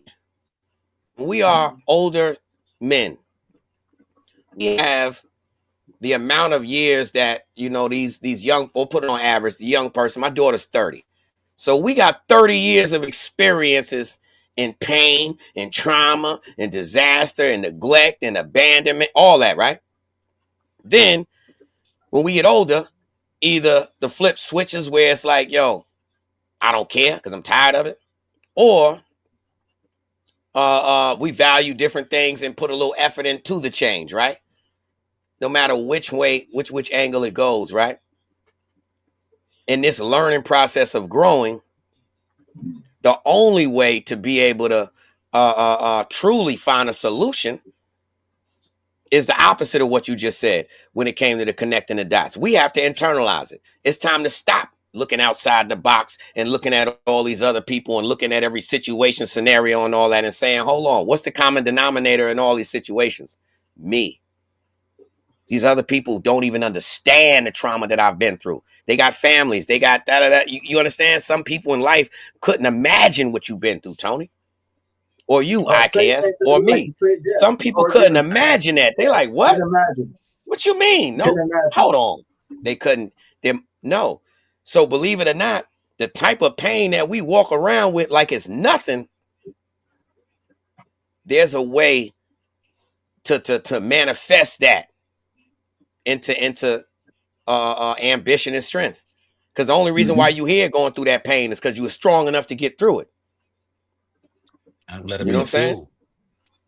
we are older men. We have the amount of years that, you know, these young, we'll put it on average, the young person, my daughter's 30. So we got 30 years of experiences in pain and trauma and disaster and neglect and abandonment, all that, right? Then when we get older, either the flip switches where it's like, yo, I don't care because I'm tired of it, or we value different things and put a little effort into the change, right? No matter which way, which angle it goes, right? In this learning process of growing, the only way to be able to truly find a solution is the opposite of what you just said when it came to the connecting the dots. We have to internalize it. It's time to stop looking outside the box and looking at all these other people and looking at every situation, scenario, and all that and saying, hold on, what's the common denominator in all these situations? Me. These other people don't even understand the trauma that I've been through. They got families. They got da-da-da. You understand? Some people in life couldn't imagine what you've been through, Tony. Or you, IKS, or me. Some people couldn't imagine that. They're like, what? What you mean? No, hold on. They couldn't. No. So believe it or not, the type of pain that we walk around with like it's nothing, there's a way to manifest that into ambition and strength. Because the only reason why you here going through that pain is because you were strong enough to get through it. And let it you know what I'm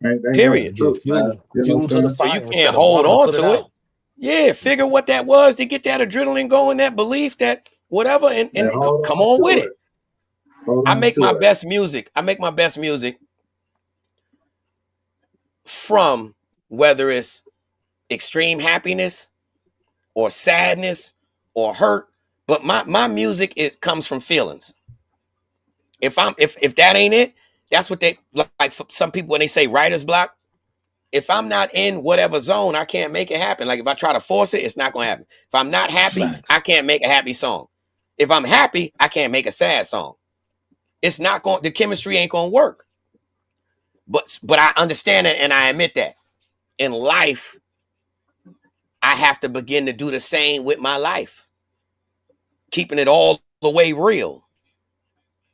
saying? Period. So you can't hold on to it. Yeah, figure what that was to get that adrenaline going, that belief, that whatever, and come on with it. I make my best music. I make my best music from whether it's extreme happiness or sadness or hurt, but my music comes from feelings. If that ain't it, that's what they like. For some people, when they say writer's block, if I'm not in whatever zone, I can't make it happen. Like if I try to force it, it's not going to happen. If I'm not happy, I can't make a happy song. If I'm happy, I can't make a sad song. It's not going. The chemistry ain't going to work. But I understand it and I admit that in life, I have to begin to do the same with my life, keeping it all the way real.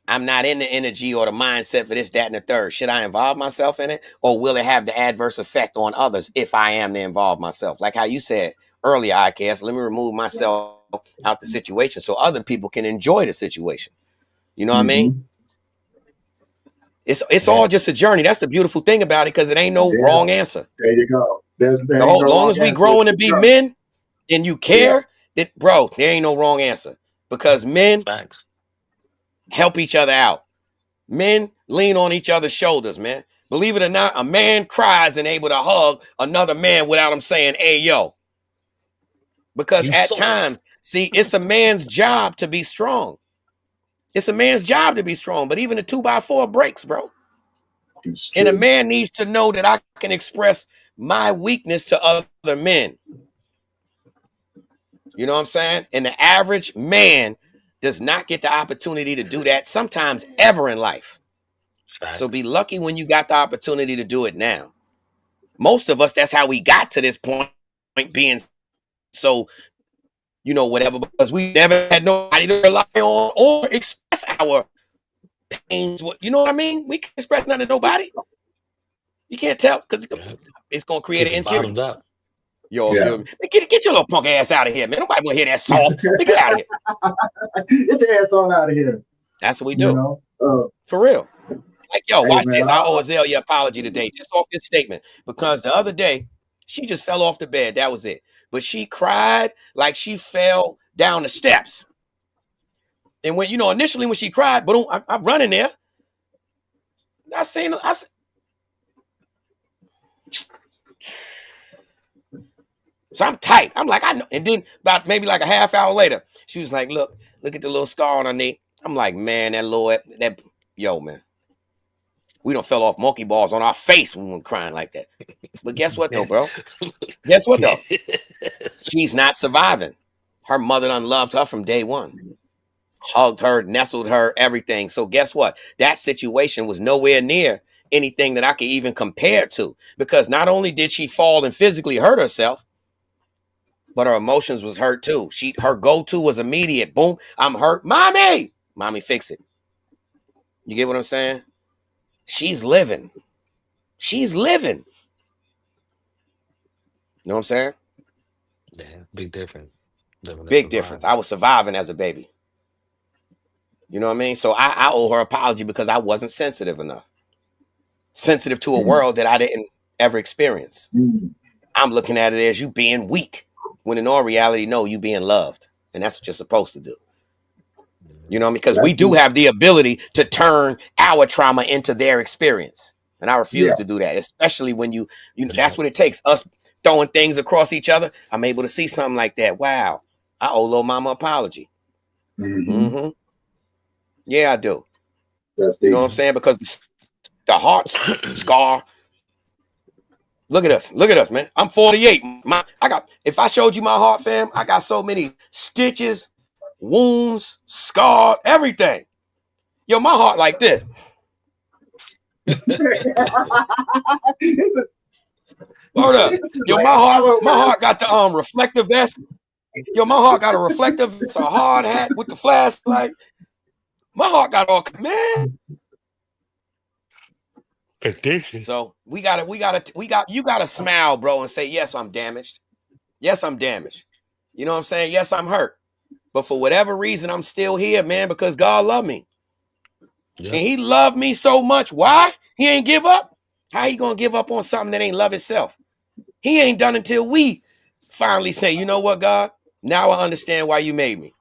I'm not in the energy or the mindset for this, that, and the third. Should I involve myself in it, or will it have the adverse effect on others if I am to involve myself? Like how you said earlier, IKS, let me remove myself out the situation so other people can enjoy the situation. You know what I mean? It's all just a journey. That's the beautiful thing about it, because it ain't no wrong answer. There you go. As long as we growing to be men and you care, that bro, there ain't no wrong answer, because men help each other out. Men lean on each other's shoulders, man. Believe it or not, a man cries and able to hug another man without him saying, hey, yo. Because at times, see, it's a man's job to be strong. It's a man's job to be strong, but even a 2x4 breaks, bro. And a man needs to know that I can express my weakness to other men. You know what I'm saying? And the average man does not get the opportunity to do that sometimes ever in life. So be lucky when you got the opportunity to do it now. Most of us, that's how we got to this point, being so, you know, whatever, because we never had nobody to rely on or express our pains. You know what I mean? We can't express nothing to nobody. You can't tell, because it's going to create an insecurity. Yo, get your little punk ass out of here, man. Nobody want to hear that soft. Get out of here. Get your ass on out of here. That's what we do. You know? For real. Like, yo, watch this. I owe Azalea apology today, just off this statement. Because the other day, she just fell off the bed. That was it. But she cried like she fell down the steps. And when, you know, initially when she cried, boom, I'm running there. So I'm tight. I'm like, I know. And then about maybe like a half hour later, she was like, look at the little scar on her knee. I'm like, man, yo, man. We done fell off monkey balls on our face when we were crying like that. But guess what though, bro? Guess what though? She's not surviving. Her mother done loved her from day one. Hugged her, nestled her, everything. So guess what? That situation was nowhere near anything that I could even compare to. Because not only did she fall and physically hurt herself, but her emotions was hurt too. Her go-to was immediate. Boom, I'm hurt. Mommy, fix it. You get what I'm saying? She's living. You know what I'm saying? Yeah, big difference. Big difference. I was surviving as a baby. You know what I mean? So I owe her apology because I wasn't sensitive enough. Sensitive to a world that I didn't ever experience. I'm looking at it as you being weak, when in all reality, no, you being loved. And that's what you're supposed to do. You know, because we do have the ability to turn our trauma into their experience. And I refuse to do that, especially when you know, that's what it takes. Us throwing things across each other. I'm able to see something like that. Wow. I owe Lil Mama apology. Yeah, I do. You know what I'm saying? Because the heart scar. Look at us, man. I'm 48. If I showed you my heart, fam, I got so many stitches, wounds, scar, everything. Yo, my heart like this. Hold up. Yo, my heart got the reflective vest. Yo, my heart got a reflective vest, a hard hat with the flashlight. My heart got all, man. So you gotta smile, bro, and say, yes, I'm damaged. Yes, I'm damaged. You know what I'm saying? Yes, I'm hurt. But for whatever reason, I'm still here, man, because God loved me. Yeah. And he loved me so much. Why? He ain't give up. How he gonna give up on something that ain't love itself? He ain't done until we finally say, you know what, God? Now I understand why you made me.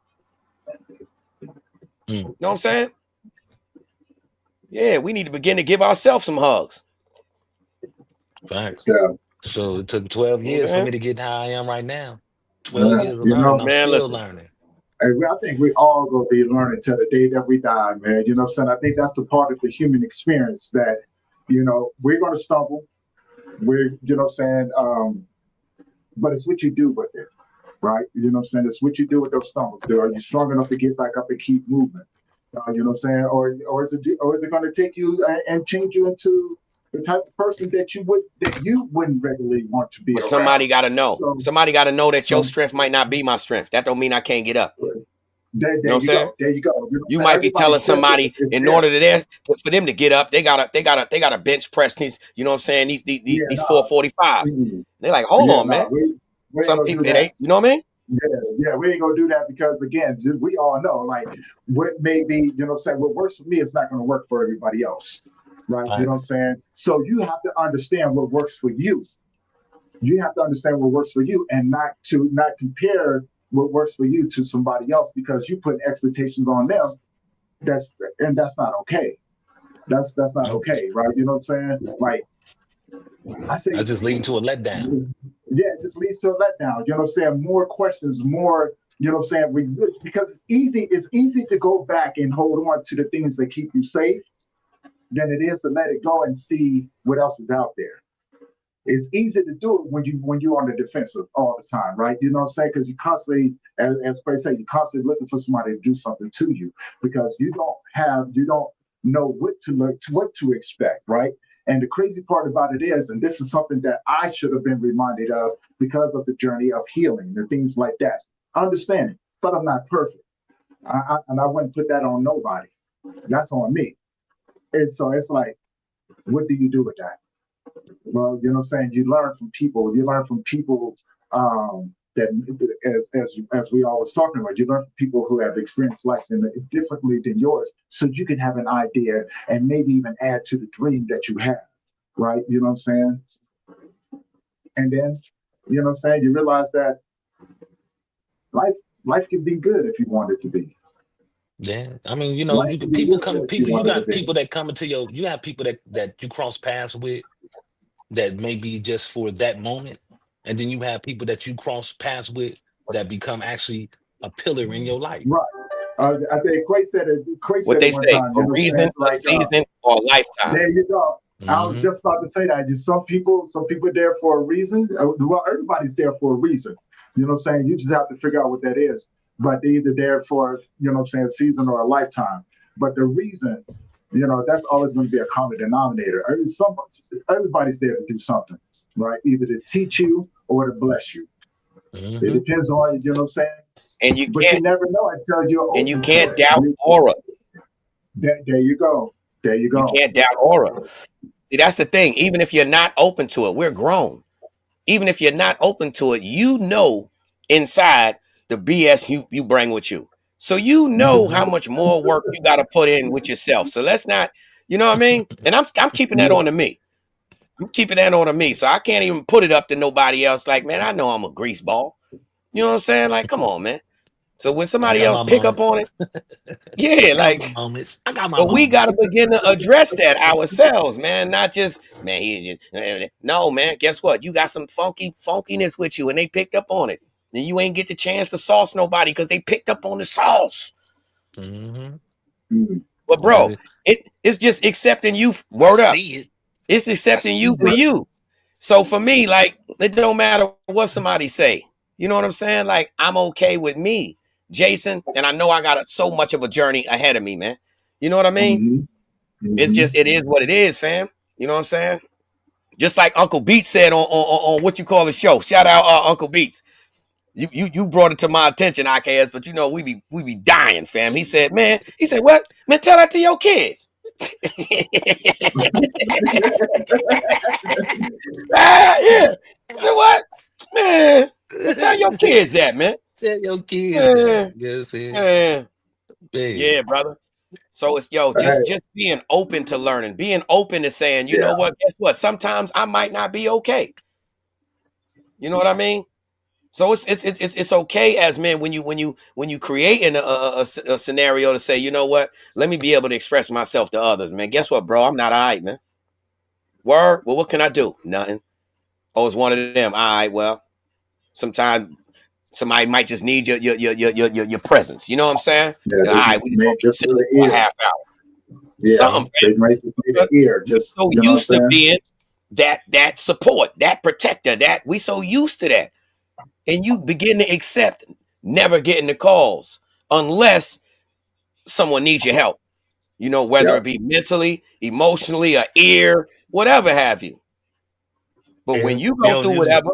You know what I'm saying? Yeah, we need to begin to give ourselves some hugs. Thanks. So it took 12 years for me to get how I am right now. 12 years of learning. I'm still learning. I think we all gonna be learning till the day that we die, man. You know what I'm saying? I think that's the part of the human experience that, you know, we're gonna stumble. You know what I'm saying? But it's what you do with it, right? You know what I'm saying? It's what you do with those stumbles. Are you strong enough to get back up and keep moving? You know what I'm saying? Or is it going to take you and change you into the type of person that you wouldn't regularly want to be But around. somebody got to know. So- Somebody got to know that your so- strength might not be my strength. That don't mean I can't get up. There You know what I'm you saying? go. There you go. You might be telling somebody in order for them to get up, they gotta bench press these. You know what I'm saying? These 445s. They're like, hold on, man. We Some ain't people, gonna do it ain't. You know what I mean? Yeah, we ain't gonna do that because again, we all know like what may be, you know what I'm saying, what works for me is not gonna work for everybody else. Right? You know what I'm saying? So you have to understand what works for you. You have to understand what works for you and not compare what works for you to somebody else because you put expectations on them. That's not okay. That's not okay, right? You know what I'm saying? Like I say, I just leading to a letdown. Yeah, it just leads to a letdown. You know what I'm saying? More questions, more. You know what I'm saying? Because it's easy to go back and hold on to the things that keep you safe than it is to let it go and see what else is out there. It's easy to do it when you're on the defensive all the time, right? You know what I'm saying? Because you constantly, as Clay said, you're constantly looking for somebody to do something to you because you don't know what to expect, right? And the crazy part about it is, and this is something that I should have been reminded of because of the journey of healing and things like that. Understanding, but I'm not perfect, and I wouldn't put that on nobody. That's on me. And so it's like, what do you do with that? Well, you know what I'm saying? You learn from people. You learn from people that, as we always talking about, you learn from people who have experienced life differently than yours, so you can have an idea and maybe even add to the dream that you have, right? You know what I'm saying? And then, you know what I'm saying? You realize that life can be good if you want it to be. Yeah, I mean, you know, you got people that come into you have people that you cross paths with that may be just for that moment, and then you have people that you cross paths with that become actually a pillar in your life. Right. I think Quay said it. What they say, a reason, a season, or a lifetime. There you go. I was just about to say that. Some people are there for a reason. Well, everybody's there for a reason. You know what I'm saying? You just have to figure out what that is. But they're either there for, you know what I'm saying, a season or a lifetime. But the reason, you know, that's always going to be a common denominator. Everybody's there to do something, right? Either to teach you or to bless you. It depends on, you know what I'm saying? And you never know until you're open. And you can't doubt aura. There you go. There you go. You can't doubt aura. See, that's the thing. Even if you're not open to it, we're grown. Even if you're not open to it, you know inside the BS you bring with you. So you know how much more work you got to put in with yourself. So let's not, you know what I mean? And I'm keeping that on to me. I'm keeping that on to me. So I can't even put it up to nobody else. Like, man, I know I'm a grease ball. You know what I'm saying? Like, come on, man. So when somebody else pick up on it, yeah, like, I got my but we got to begin to address that ourselves, man. Not just, man, no, man. Guess what? You got some funkiness with you, and they picked up on it. Then you ain't get the chance to sauce nobody because they picked up on the sauce. But bro, it's just accepting you. Word up. It's accepting you for you. So for me, like, it don't matter what somebody say. You know what I'm saying? Like, I'm okay with me, Jason, and I know I got so much of a journey ahead of me, man. You know what I mean? It's just, it is what it is, fam. You know what I'm saying? Just like Uncle Beats said on what you call the show. Shout out Uncle Beats. You brought it to my attention, IKS, but you know we be dying, fam. He said, what? Man, tell that to your kids. Yeah. You know what? Man, tell your kids that, man. Tell your kids. Yeah, brother. So it's just being open to learning, being open to saying, you know what? Guess what? Sometimes I might not be okay. You know what I mean? So it's okay as men when you create a scenario to say, you know what? Let me be able to express myself to others, man. Guess what, bro? I'm not all right, man. Word? Well, what can I do? Nothing. Oh, it's one of them. All right, well, sometimes somebody might just need your presence. You know what I'm saying? Yeah, all right, we just sit for a half hour. Yeah, something. They might just need an ear. Just so used to being that support, that protector, that we so used to that. And you begin to accept never getting the calls unless someone needs your help. You know, whether it be mentally, emotionally, an ear, whatever have you. But And when you you go don't through usually- whatever,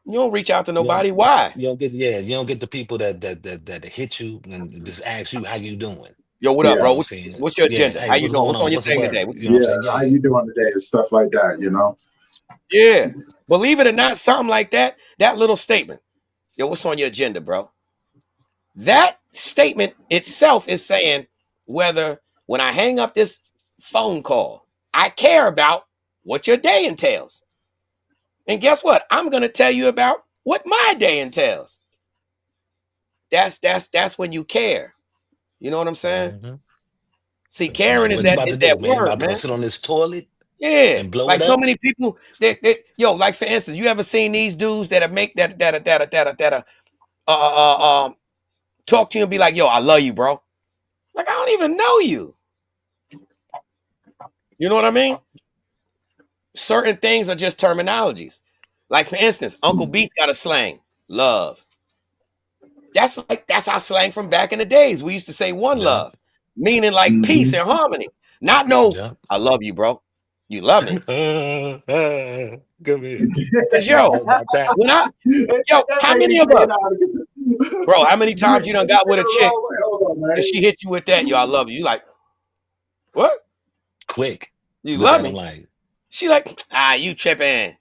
you don't reach out to you don't- nobody. Why? You don't get the people that hit you and just ask you how you doing. Yo, what up, Yeah. bro? You know what I'm saying? What's your Yeah, agenda? hey, How you what's doing? going What's on on? your What's the thing word? today? You know what I'm Yeah, how saying? you doing today and stuff like that, you know? Yeah. Believe it or not, something like that, that little statement. Yo, what's on your agenda, bro? That statement itself is saying whether when I hang up this phone call, I care about what your day entails. And guess what? I'm going to tell you about what my day entails. That's when you care. You know what I'm saying? Mhm. See, caring is What you that about is to that do, man? word, About to go man. sit on this toilet Yeah, and blow like it so up? many people that like for instance, you ever seen these dudes that make that talk to you and be like, yo, I love you, bro. Like I don't even know you. You know what I mean? Certain things are just terminologies. Like for instance, Uncle Beast got a slang, love. That's our slang from back in the days. We used to say one love, meaning like peace and harmony. Not no, I love you, bro. You love me. Come here. Cause yo, when how many of us, bro, how many times you done got with a chick and she hit you with that, yo, I love you. You like, what? Quick. You Look love at me. him like, She like, you tripping.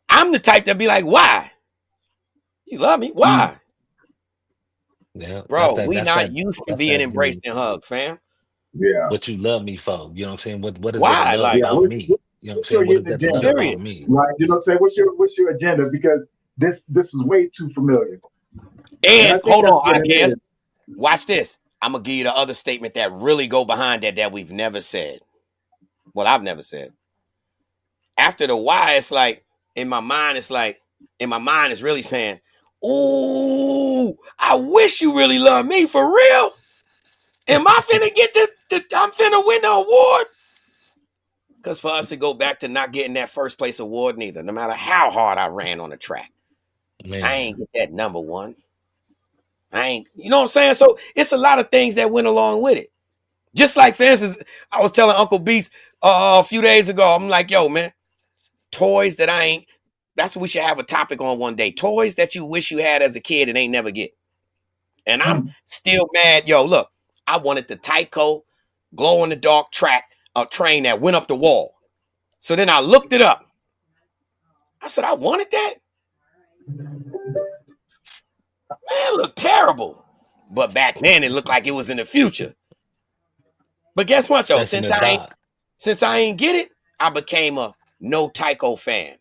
I'm the type to be like, why? You love me? Why? yeah, Bro, we not used to being embraced and hugged, fam. Yeah. What you love me for? You know what I'm saying? What is Why? there to love Like, about me? You know what I'm saying? What is there to love about me? Right. You know what I'm saying? What's your agenda? Because this is way too familiar. And I think hold that's on, what I it guess. is. Watch this. I'm gonna give you the other statement that really go behind that we've never said. Well, I've never said. After the why, it's like in my mind, it's really saying, "Ooh, I wish you really love me for real. Am I finna get I'm finna win the award?" Because for us to go back to not getting that first place award, neither, no matter how hard I ran on the track, Man. I ain't get that number one. You know what I'm saying? So it's a lot of things that went along with it. Just like, for instance, I was telling Uncle Beast a few days ago, I'm like, yo, man, toys that that's what we should have a topic on one day. Toys that you wish you had as a kid and ain't never get. And I'm still mad. Yo, look, I wanted the Tyco glow-in-the-dark train that went up the wall. So then I looked it up. I said, I wanted that? Man, it looked terrible. But back then, it looked like it was in the future. But guess what, though? Since I ain't get it, I became a no Tyco fan.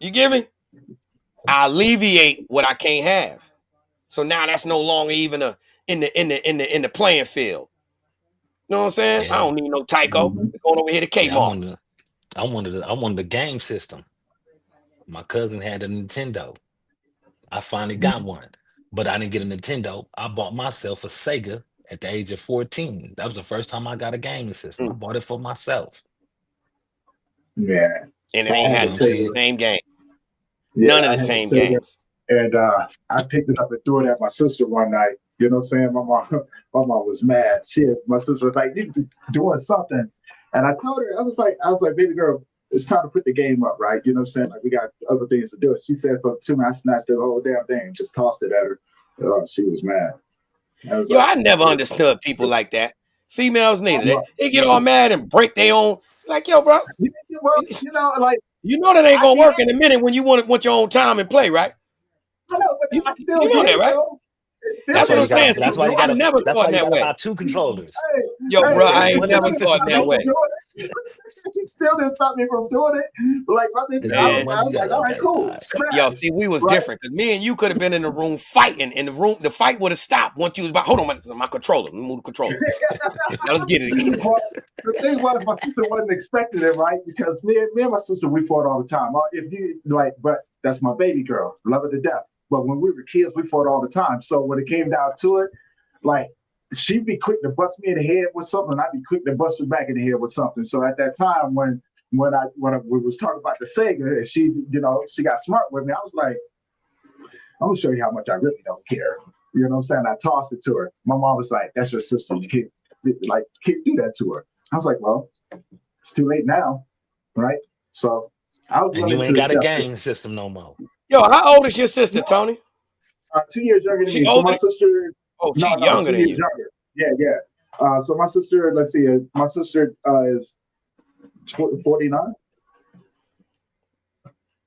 You get me? I alleviate what I can't have. So now that's no longer even in the playing field. You know what I'm saying? Yeah. I don't need no Tyco. We're going over here to Kmart. Yeah, I wanted the game system. My cousin had a Nintendo. I finally got one, but I didn't get a Nintendo. I bought myself a Sega at the age of 14. That was the first time I got a gaming system. I bought it for myself. Yeah. And it ain't had the same game. Yeah, None of the same games. And I picked it up and threw it at my sister one night. You know what I'm saying? My mom was mad. My sister was like, "You're doing something." And I told her, I was like, baby girl, it's time to put the game up, right? You know what I'm saying? Like, we got other things to do. She said something to me. I snatched the whole damn thing and just tossed it at her. She was mad. I never understood people like that. Females neither. They get all mad and break their own. Like, yo, bro. You know that ain't gonna work in a minute when you want your own time and play, right? I know, but I still you know that, right? That's what I'm saying. That's why you got I never thought that way. about 2 controllers. Yo, bro, I ain't never thought that way. Still didn't stop me from doing it. Like, I was like, all right, cool. Yo, see, we was different because me and you could have been in the room fighting. In the room, the fight would have stopped once you was about. Hold on, my controller. Let me move the controller. Now let's get it. The thing was, my sister wasn't expecting it, right? Because me and my sister, we fought all the time. But that's my baby girl, love her to death. But when we were kids, we fought all the time. So when it came down to it, like, she'd be quick to bust me in the head with something, and I'd be quick to bust her back in the head with something. So at that time, when we was talking about the Sega, she got smart with me. I was like, I'm gonna show you how much I really don't care. You know what I'm saying? I tossed it to her. My mom was like, "That's your sister. You can't do that to her." I was like, well, it's too late now, right? So I was And willing you to ain't got a accept gang it. system no more. Yo, how old is your sister, Tony? 2 years younger than She me. So older? my sister, Oh, she no, younger 2 than years you. younger. Yeah. So my sister, let's see, my sister is 49.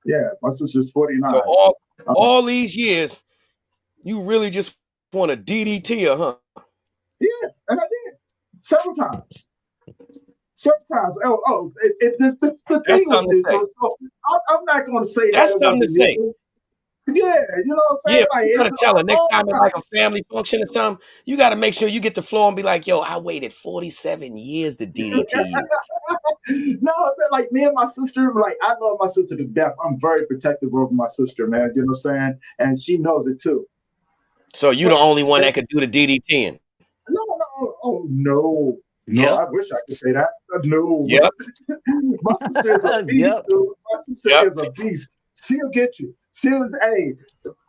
Yeah, my sister's 49. So all these years, you really just want to DDT her, huh? Yeah, and I did several times. Sometimes, the That's thing was something to say. so I'm not going to say That's that it something to wasn't say. mutual. Yeah, you know what I'm saying? Yeah, Like, you gotta it's tell her next all time it's right. like a family function or something. You gotta make sure you get the floor and be like, "Yo, I waited 47 years to DDT you." No, but like me and my sister, like I love my sister to death. I'm very protective over my sister, man. You know what I'm saying? And she knows it too. So you the only one that could do the DDTing. No. No, I wish I could say that. No. Yep. My sister is a beast, dude. My sister is a beast. She'll get you.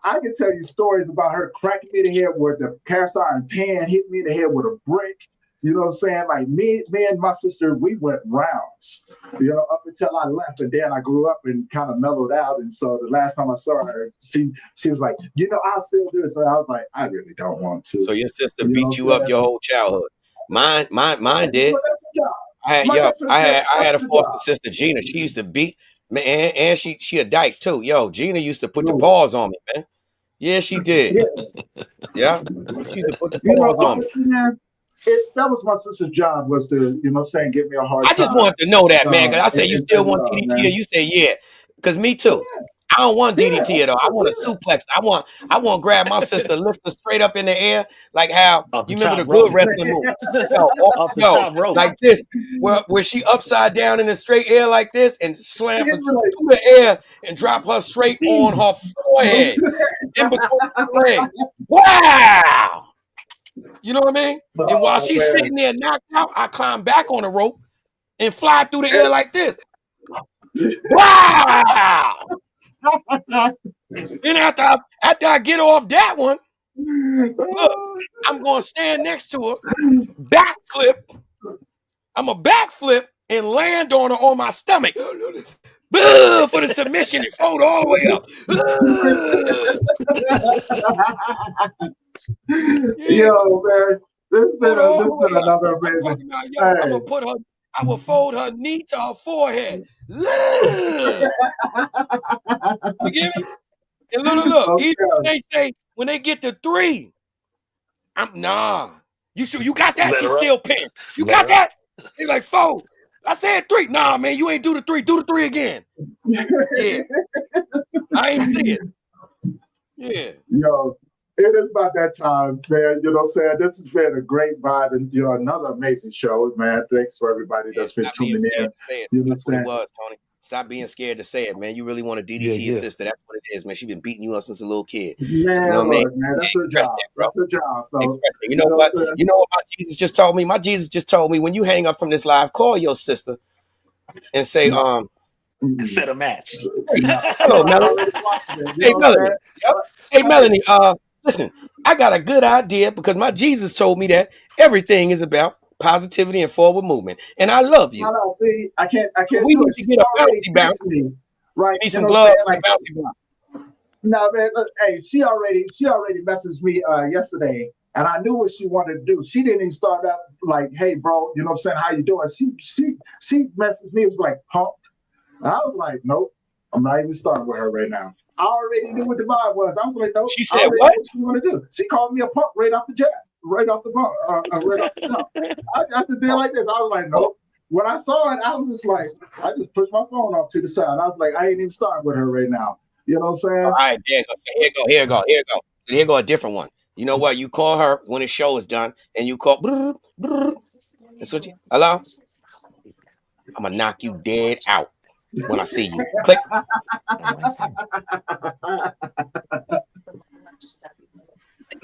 I can tell you stories about her cracking me in the head with the cast iron pan, hitting me in the head with a brick. You know what I'm saying? Like me and my sister, we went rounds, up until I left. And then I grew up and kind of mellowed out. And so the last time I saw her, she was like, I'll still do it. So I was like, I really don't want to. So your sister beat you up your whole childhood. Mine did. I had a foster sister, Gina. She used to beat man, and she a dyke too. Yo, Gina used to put the paws on me, man. Yeah, she did. Yeah. She used to put the paws on me. Man, that was my sister's job, was to, give me a hard time. I just wanted to know that, man, because I said you still want DDT, you say yeah. Because me too. I don't want DDT at all. I want a suplex. I want to grab my sister, lift her straight up in the air, like how you remember the good wrestling move. Like this, where she upside down in the straight air like this and slam her through the air and drop her straight on her forehead in between her legs. Wow. You know what I mean? And while she's sitting there knocked out, I climb back on the rope and fly through the air like this. Wow. Then after I get off that one, look, I'm going to stand next to her, backflip. I'm a backflip and land on her on my stomach for the submission and fold all the way up. Yo, man, this has been another amazing. I will fold her knee to her forehead. You get me? And look. Okay. Even when they say, when they get to 3, you sure you got that? She's still pinned. You got that? They like 4. I said 3. Nah, man, you ain't do the 3. Do the 3 again. Yeah. I ain't see it. Yeah. Yo, it is about that time, man. You know what I'm saying? This has been a great vibe and another amazing show, man. Thanks for everybody that's been tuning in. You know what I'm saying? Tony. Stop being scared to say it, man. You really want to DDT your sister. That's what it is, man. She's been beating you up since a little kid. Man, you know what I mean? Man, that's her job. That's her job, bro. You know what? You know what my Jesus just told me? My Jesus just told me, when you hang up from this live, call your sister and say, set a match. Hello, Melanie. Hey, Melanie. Yep. Hey, Melanie. Listen, I got a good idea because my Jesus told me that everything is about positivity and forward movement, and I love you. No, see, I can't. We need to get a bouncy bounce. Right? We need some gloves and a bouncy bounce. No, man. Look, hey, she already messaged me yesterday, and I knew what she wanted to do. She didn't even start out like, "Hey, bro, you know what I'm saying? How you doing?" She messaged me. It was like, "Punk," and I was like, "Nope, I'm not even starting with her right now." I already knew what the vibe was. I was like, "Nope." She said, "What she want to do?" She called me a punk right off the jab. Right off the phone, right off the jump. I just did like this. I was like, nope. When I saw it, I was just like, I just pushed my phone off to the side. I was like, I ain't even starting with her right now. You know what I'm saying? All right, there you go. Here you go. A different one. You know what? You call her when the show is done, and you call. That's what you. Hello? I'm gonna knock you dead out when I see you. Click.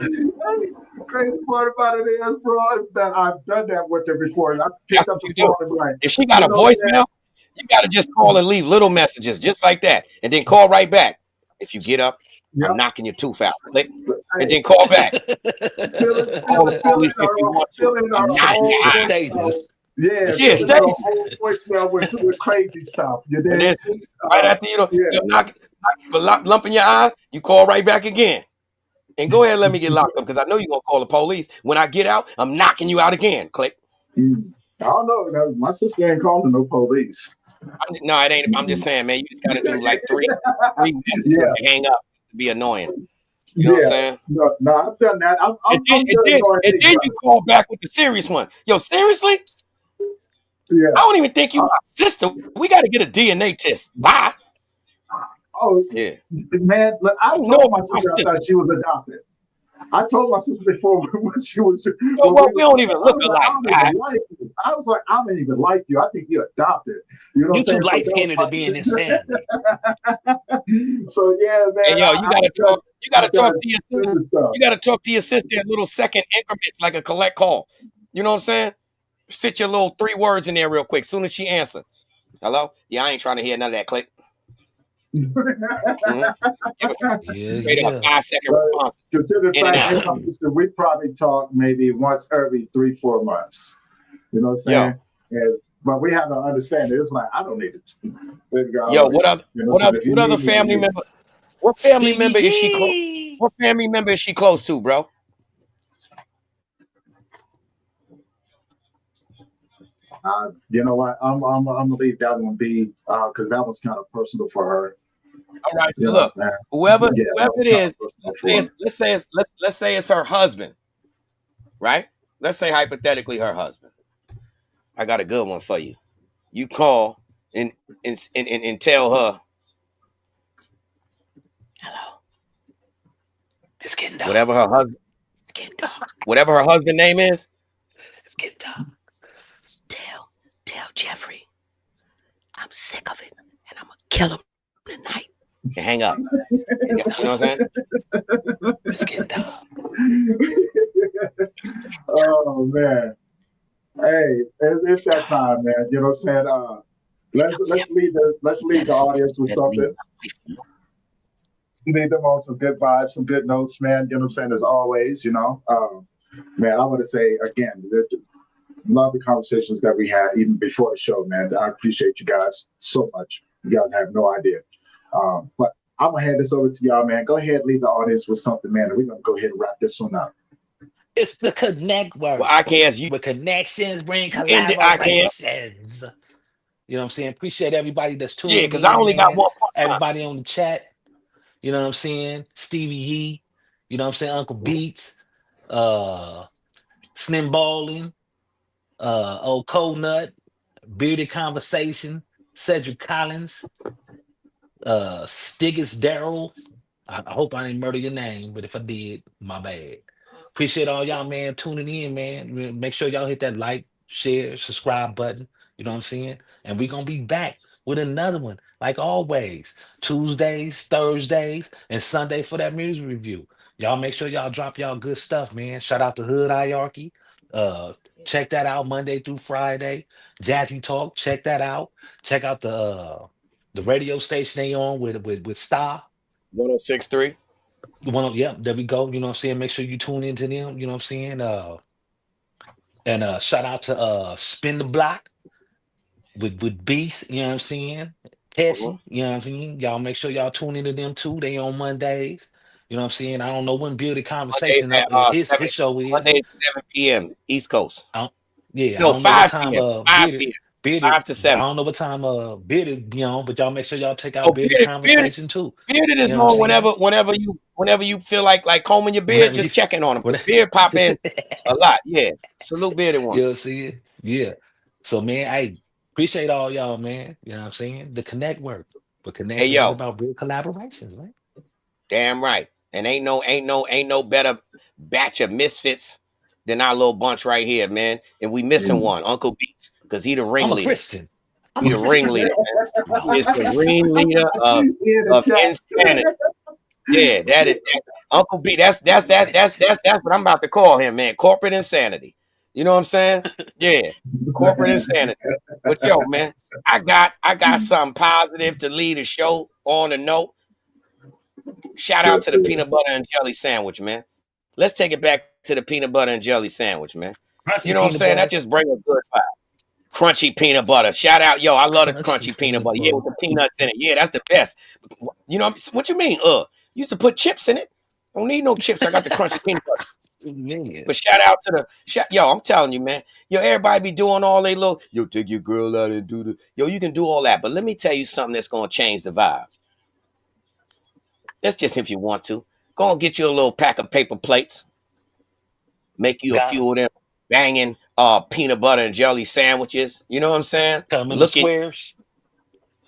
The crazy part about it is, bro, is that I've done that with her before. I picked up the phone and like, if she got a voicemail, you got to just call and leave little messages just like that, and then call right back. If you get up, I'm knocking your tooth out. Click, and then call back. Call the police if you want to. Yeah, Yeah, so Stacy. the whole voicemail went to the crazy stuff. You And did? then right after you Yeah. knock a lump in your eye, you call right back again. And go ahead and let me get locked up because I know you're going to call the police. When I get out, I'm knocking you out again. Click. I don't know. My sister ain't calling no police. No, it ain't. I'm just saying, man, you just got to do like three messages and hang up to be annoying. You know what I'm saying? No, I've done that. And then you call back with the serious one. Yo, seriously? Yeah. I don't even think you my sister. We got to get a DNA test. Bye. Oh, yeah. Man, look, I told my sister I thought she was adopted. I told my sister before when she was. Well, we don't even look alike. I was like, I don't even like you. I think you're adopted. You know what I'm saying? You too light-skinned to be in this family. So yeah, man. Hey, yo, you gotta talk. You gotta talk to your sister. You gotta talk to your sister in little second increments, like a collect call. You know what I'm saying? Fit your little 3 words in there real quick. Soon as she answers. Hello? Yeah, I ain't trying to hear none of that. Click. Straight up 5-second response. Consider the fact that sister, we probably talk maybe once every 3-4 months. You know what I'm saying? But we have to understand it. It's like I don't need it. Yo, what other family member? What family member is she close? What family member is she close to, bro? You know what? I'm gonna leave that one be because that was kind of personal for her. All right, so look, whoever it is, let's say it's her husband, right? Let's say hypothetically her husband. I got a good one for you. You call and tell her, hello. It's getting dark. Whatever her husband name is. It's getting dark. Tell Jeffrey I'm sick of it and I'm gonna kill him tonight. And hang up. You know what I'm saying? It's getting dark. Oh man. Hey, it's that time, man. You know what I'm saying? Let's lead the audience with something. Lead them on some good vibes, some good notes, man. You know what I'm saying? As always, you know. Man, I want to say again, love the conversations that we had even before the show, man. I appreciate you guys so much. You guys have no idea. But I'm gonna hand this over to y'all, man. Go ahead, leave the audience with something, man. And we're gonna go ahead and wrap this one up. It's the Connect Word. Well, I can't. With connections, bring collaborations. You know what I'm saying? Appreciate everybody that's tuning in. Yeah, because I only got one. Everybody on the chat. You know what I'm saying? Stevie Yee. You know what I'm saying? Uncle Beats. Slim Bowling. Old Cold Nut. Bearded Conversation. Cedric Collins. Stiggis Daryl. I hope I didn't murder your name, but if I did, my bad. Appreciate all y'all, man, tuning in, man. Make sure y'all hit that like, share, subscribe button. You know what I'm saying? And we're going to be back with another one, like always. Tuesdays, Thursdays, and Sunday for that music review. Y'all make sure y'all drop y'all good stuff, man. Shout out to Hood Hierarchy. Check that out Monday through Friday. Jazzy Talk, check that out. Check out the radio station they on with Star. 106.3. Yep, there we go. You know what I'm saying? Make sure you tune into them. You know what I'm saying? And shout out to Spin the Block with Beast. You know what I'm saying? Pesci. You know what I'm saying? Y'all make sure y'all tune into them too. They on Mondays. You know what I'm saying? I don't know when Building Conversation his show is. Monday 7 p.m. East Coast. Yeah. No, 5 p.m. 5 p.m. Bearded, 5 to 7. I don't know what time Bearded be on, but y'all make sure y'all check out Bearded Conversation too. Bearded is on whenever you feel like combing your beard, just checking on him. Beard pop in a lot. Yeah. Salute Bearded one. You'll see it. Yeah. So man, I appreciate all y'all, man. You know what I'm saying? The Connect work. But Connect is about real collaborations, right? Damn right. And ain't no better batch of misfits than our little bunch right here, man. And we missing one, Uncle Beats, because he the ringleader. I'm a Christian. He the ringleader. He's the ringleader of insanity. Yeah, that is Uncle B. That's what I'm about to call him, man. Corporate insanity. You know what I'm saying? Yeah, corporate insanity. But yo, man, I got something positive to lead the show on a note. Shout out to the peanut butter and jelly sandwich, man. Let's take it back to the peanut butter and jelly sandwich, man. You know what I'm saying? That just brings a good vibe. Crunchy peanut butter. Shout out, yo. I love the crunchy peanut butter. Yeah, with the peanuts in it. Yeah, that's the best. You know what you mean? Used to put chips in it. Don't need no chips. I got the crunchy peanut butter. But shout out to yo, I'm telling you, man. Yo, everybody be doing all they little, yo, take your girl out and do the, yo, you can do all that. But let me tell you something that's gonna change the vibe. That's just if you want to. Go and get you a little pack of paper plates. Make you a few of them banging peanut butter and jelly sandwiches. You know what I'm saying? Come in the squares.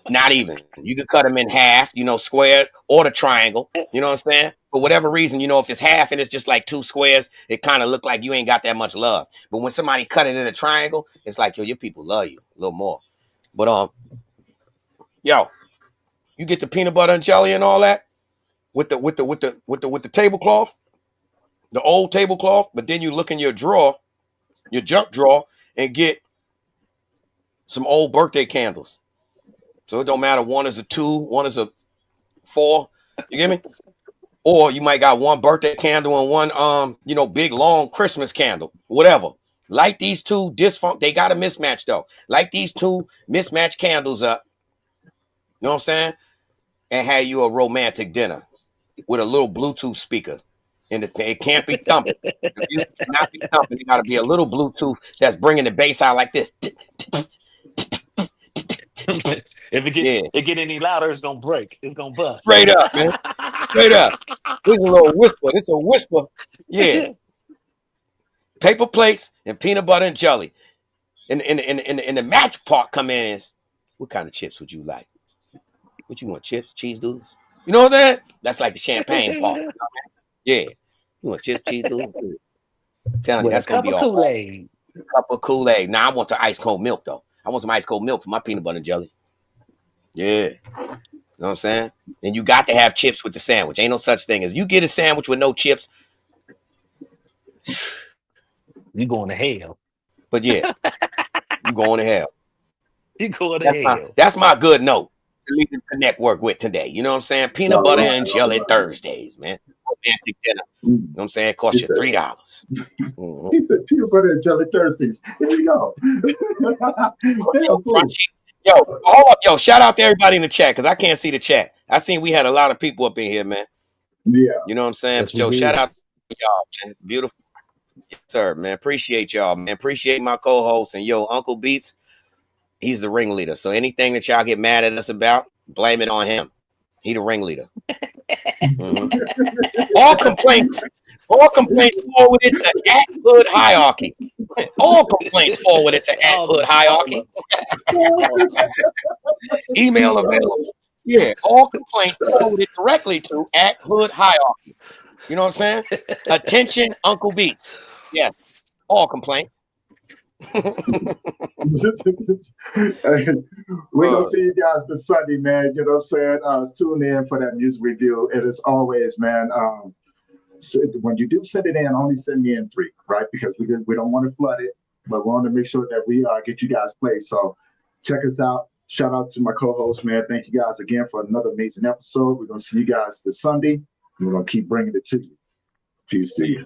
Not even. You can cut them in half, square or the triangle. You know what I'm saying? For whatever reason, if it's half and it's just like 2 squares, it kind of look like you ain't got that much love. But when somebody cut it in a triangle, it's like, yo, your people love you a little more. But yo, you get the peanut butter and jelly and all that with the tablecloth, the old tablecloth. But then you look in your drawer, your junk drawer, and get some old birthday candles. So it don't matter. One is a 2, one is a 4. You get me? Or you might got one birthday candle and one big long Christmas candle. Whatever. Light these 2 they got a mismatch though. Light these 2 mismatched candles up. You know what I'm saying? And have you a romantic dinner with a little Bluetooth speaker. And it can't be thumping. It cannot be thumping. It gotta be a little Bluetooth that's bringing the bass out like this. If it get any louder, it's gonna break. It's gonna bust. Straight up, man. Straight up. This is a little whisper. This is a whisper. Yeah. Paper plates and peanut butter and jelly. And the match part come in is, what kind of chips would you like? What you want? Chips, cheese doodles? You know what I'm saying? That's like the champagne part. Yeah. You want chips, cheese doodles? I'm telling you, that's gonna be all. Kool-Aid. A cup of Kool-Aid. Now I want the ice cold milk though. I want some ice cold milk for my peanut butter and jelly. Yeah. You know what I'm saying? And you got to have chips with the sandwich. Ain't no such thing as you get a sandwich with no chips. You going to hell. But yeah, you going to hell. You going to hell. That's my good note to leave the Connect work with today. You know what I'm saying? Peanut butter and jelly Thursdays, man. Romantic dinner. You know what I'm saying? It cost you $3. Mm-hmm. He said peanut butter and jelly Thursdays. Here we go. Yo, hold up, yo, shout out to everybody in the chat because I can't see the chat. I seen we had a lot of people up in here, man. Yeah. You know what I'm saying? But yo, shout out to y'all, man. Beautiful. Yes, sir, man. Appreciate y'all, man. Appreciate my co-host. And yo, Uncle Beats, he's the ringleader. So anything that y'all get mad at us about, blame it on him. He the ringleader. Mm-hmm. All complaints forwarded to @Hood Hierarchy. All complaints forwarded to @Hood Hierarchy. Email available. Yeah, all complaints forwarded directly to @Hood Hierarchy. You know what I'm saying? Attention, Uncle Beats. Yes, all complaints. We're gonna see you guys this Sunday, man. You know what I'm saying? Tune in for that music review. And as always, man, when you do send it in, only send me in 3, right? Because we don't want to flood it, but we want to make sure that we get you guys played. So check us out. Shout out to my co-host, man. Thank you guys again for another amazing episode. We're gonna see you guys this Sunday. We're gonna keep bringing it to you. Peace to you.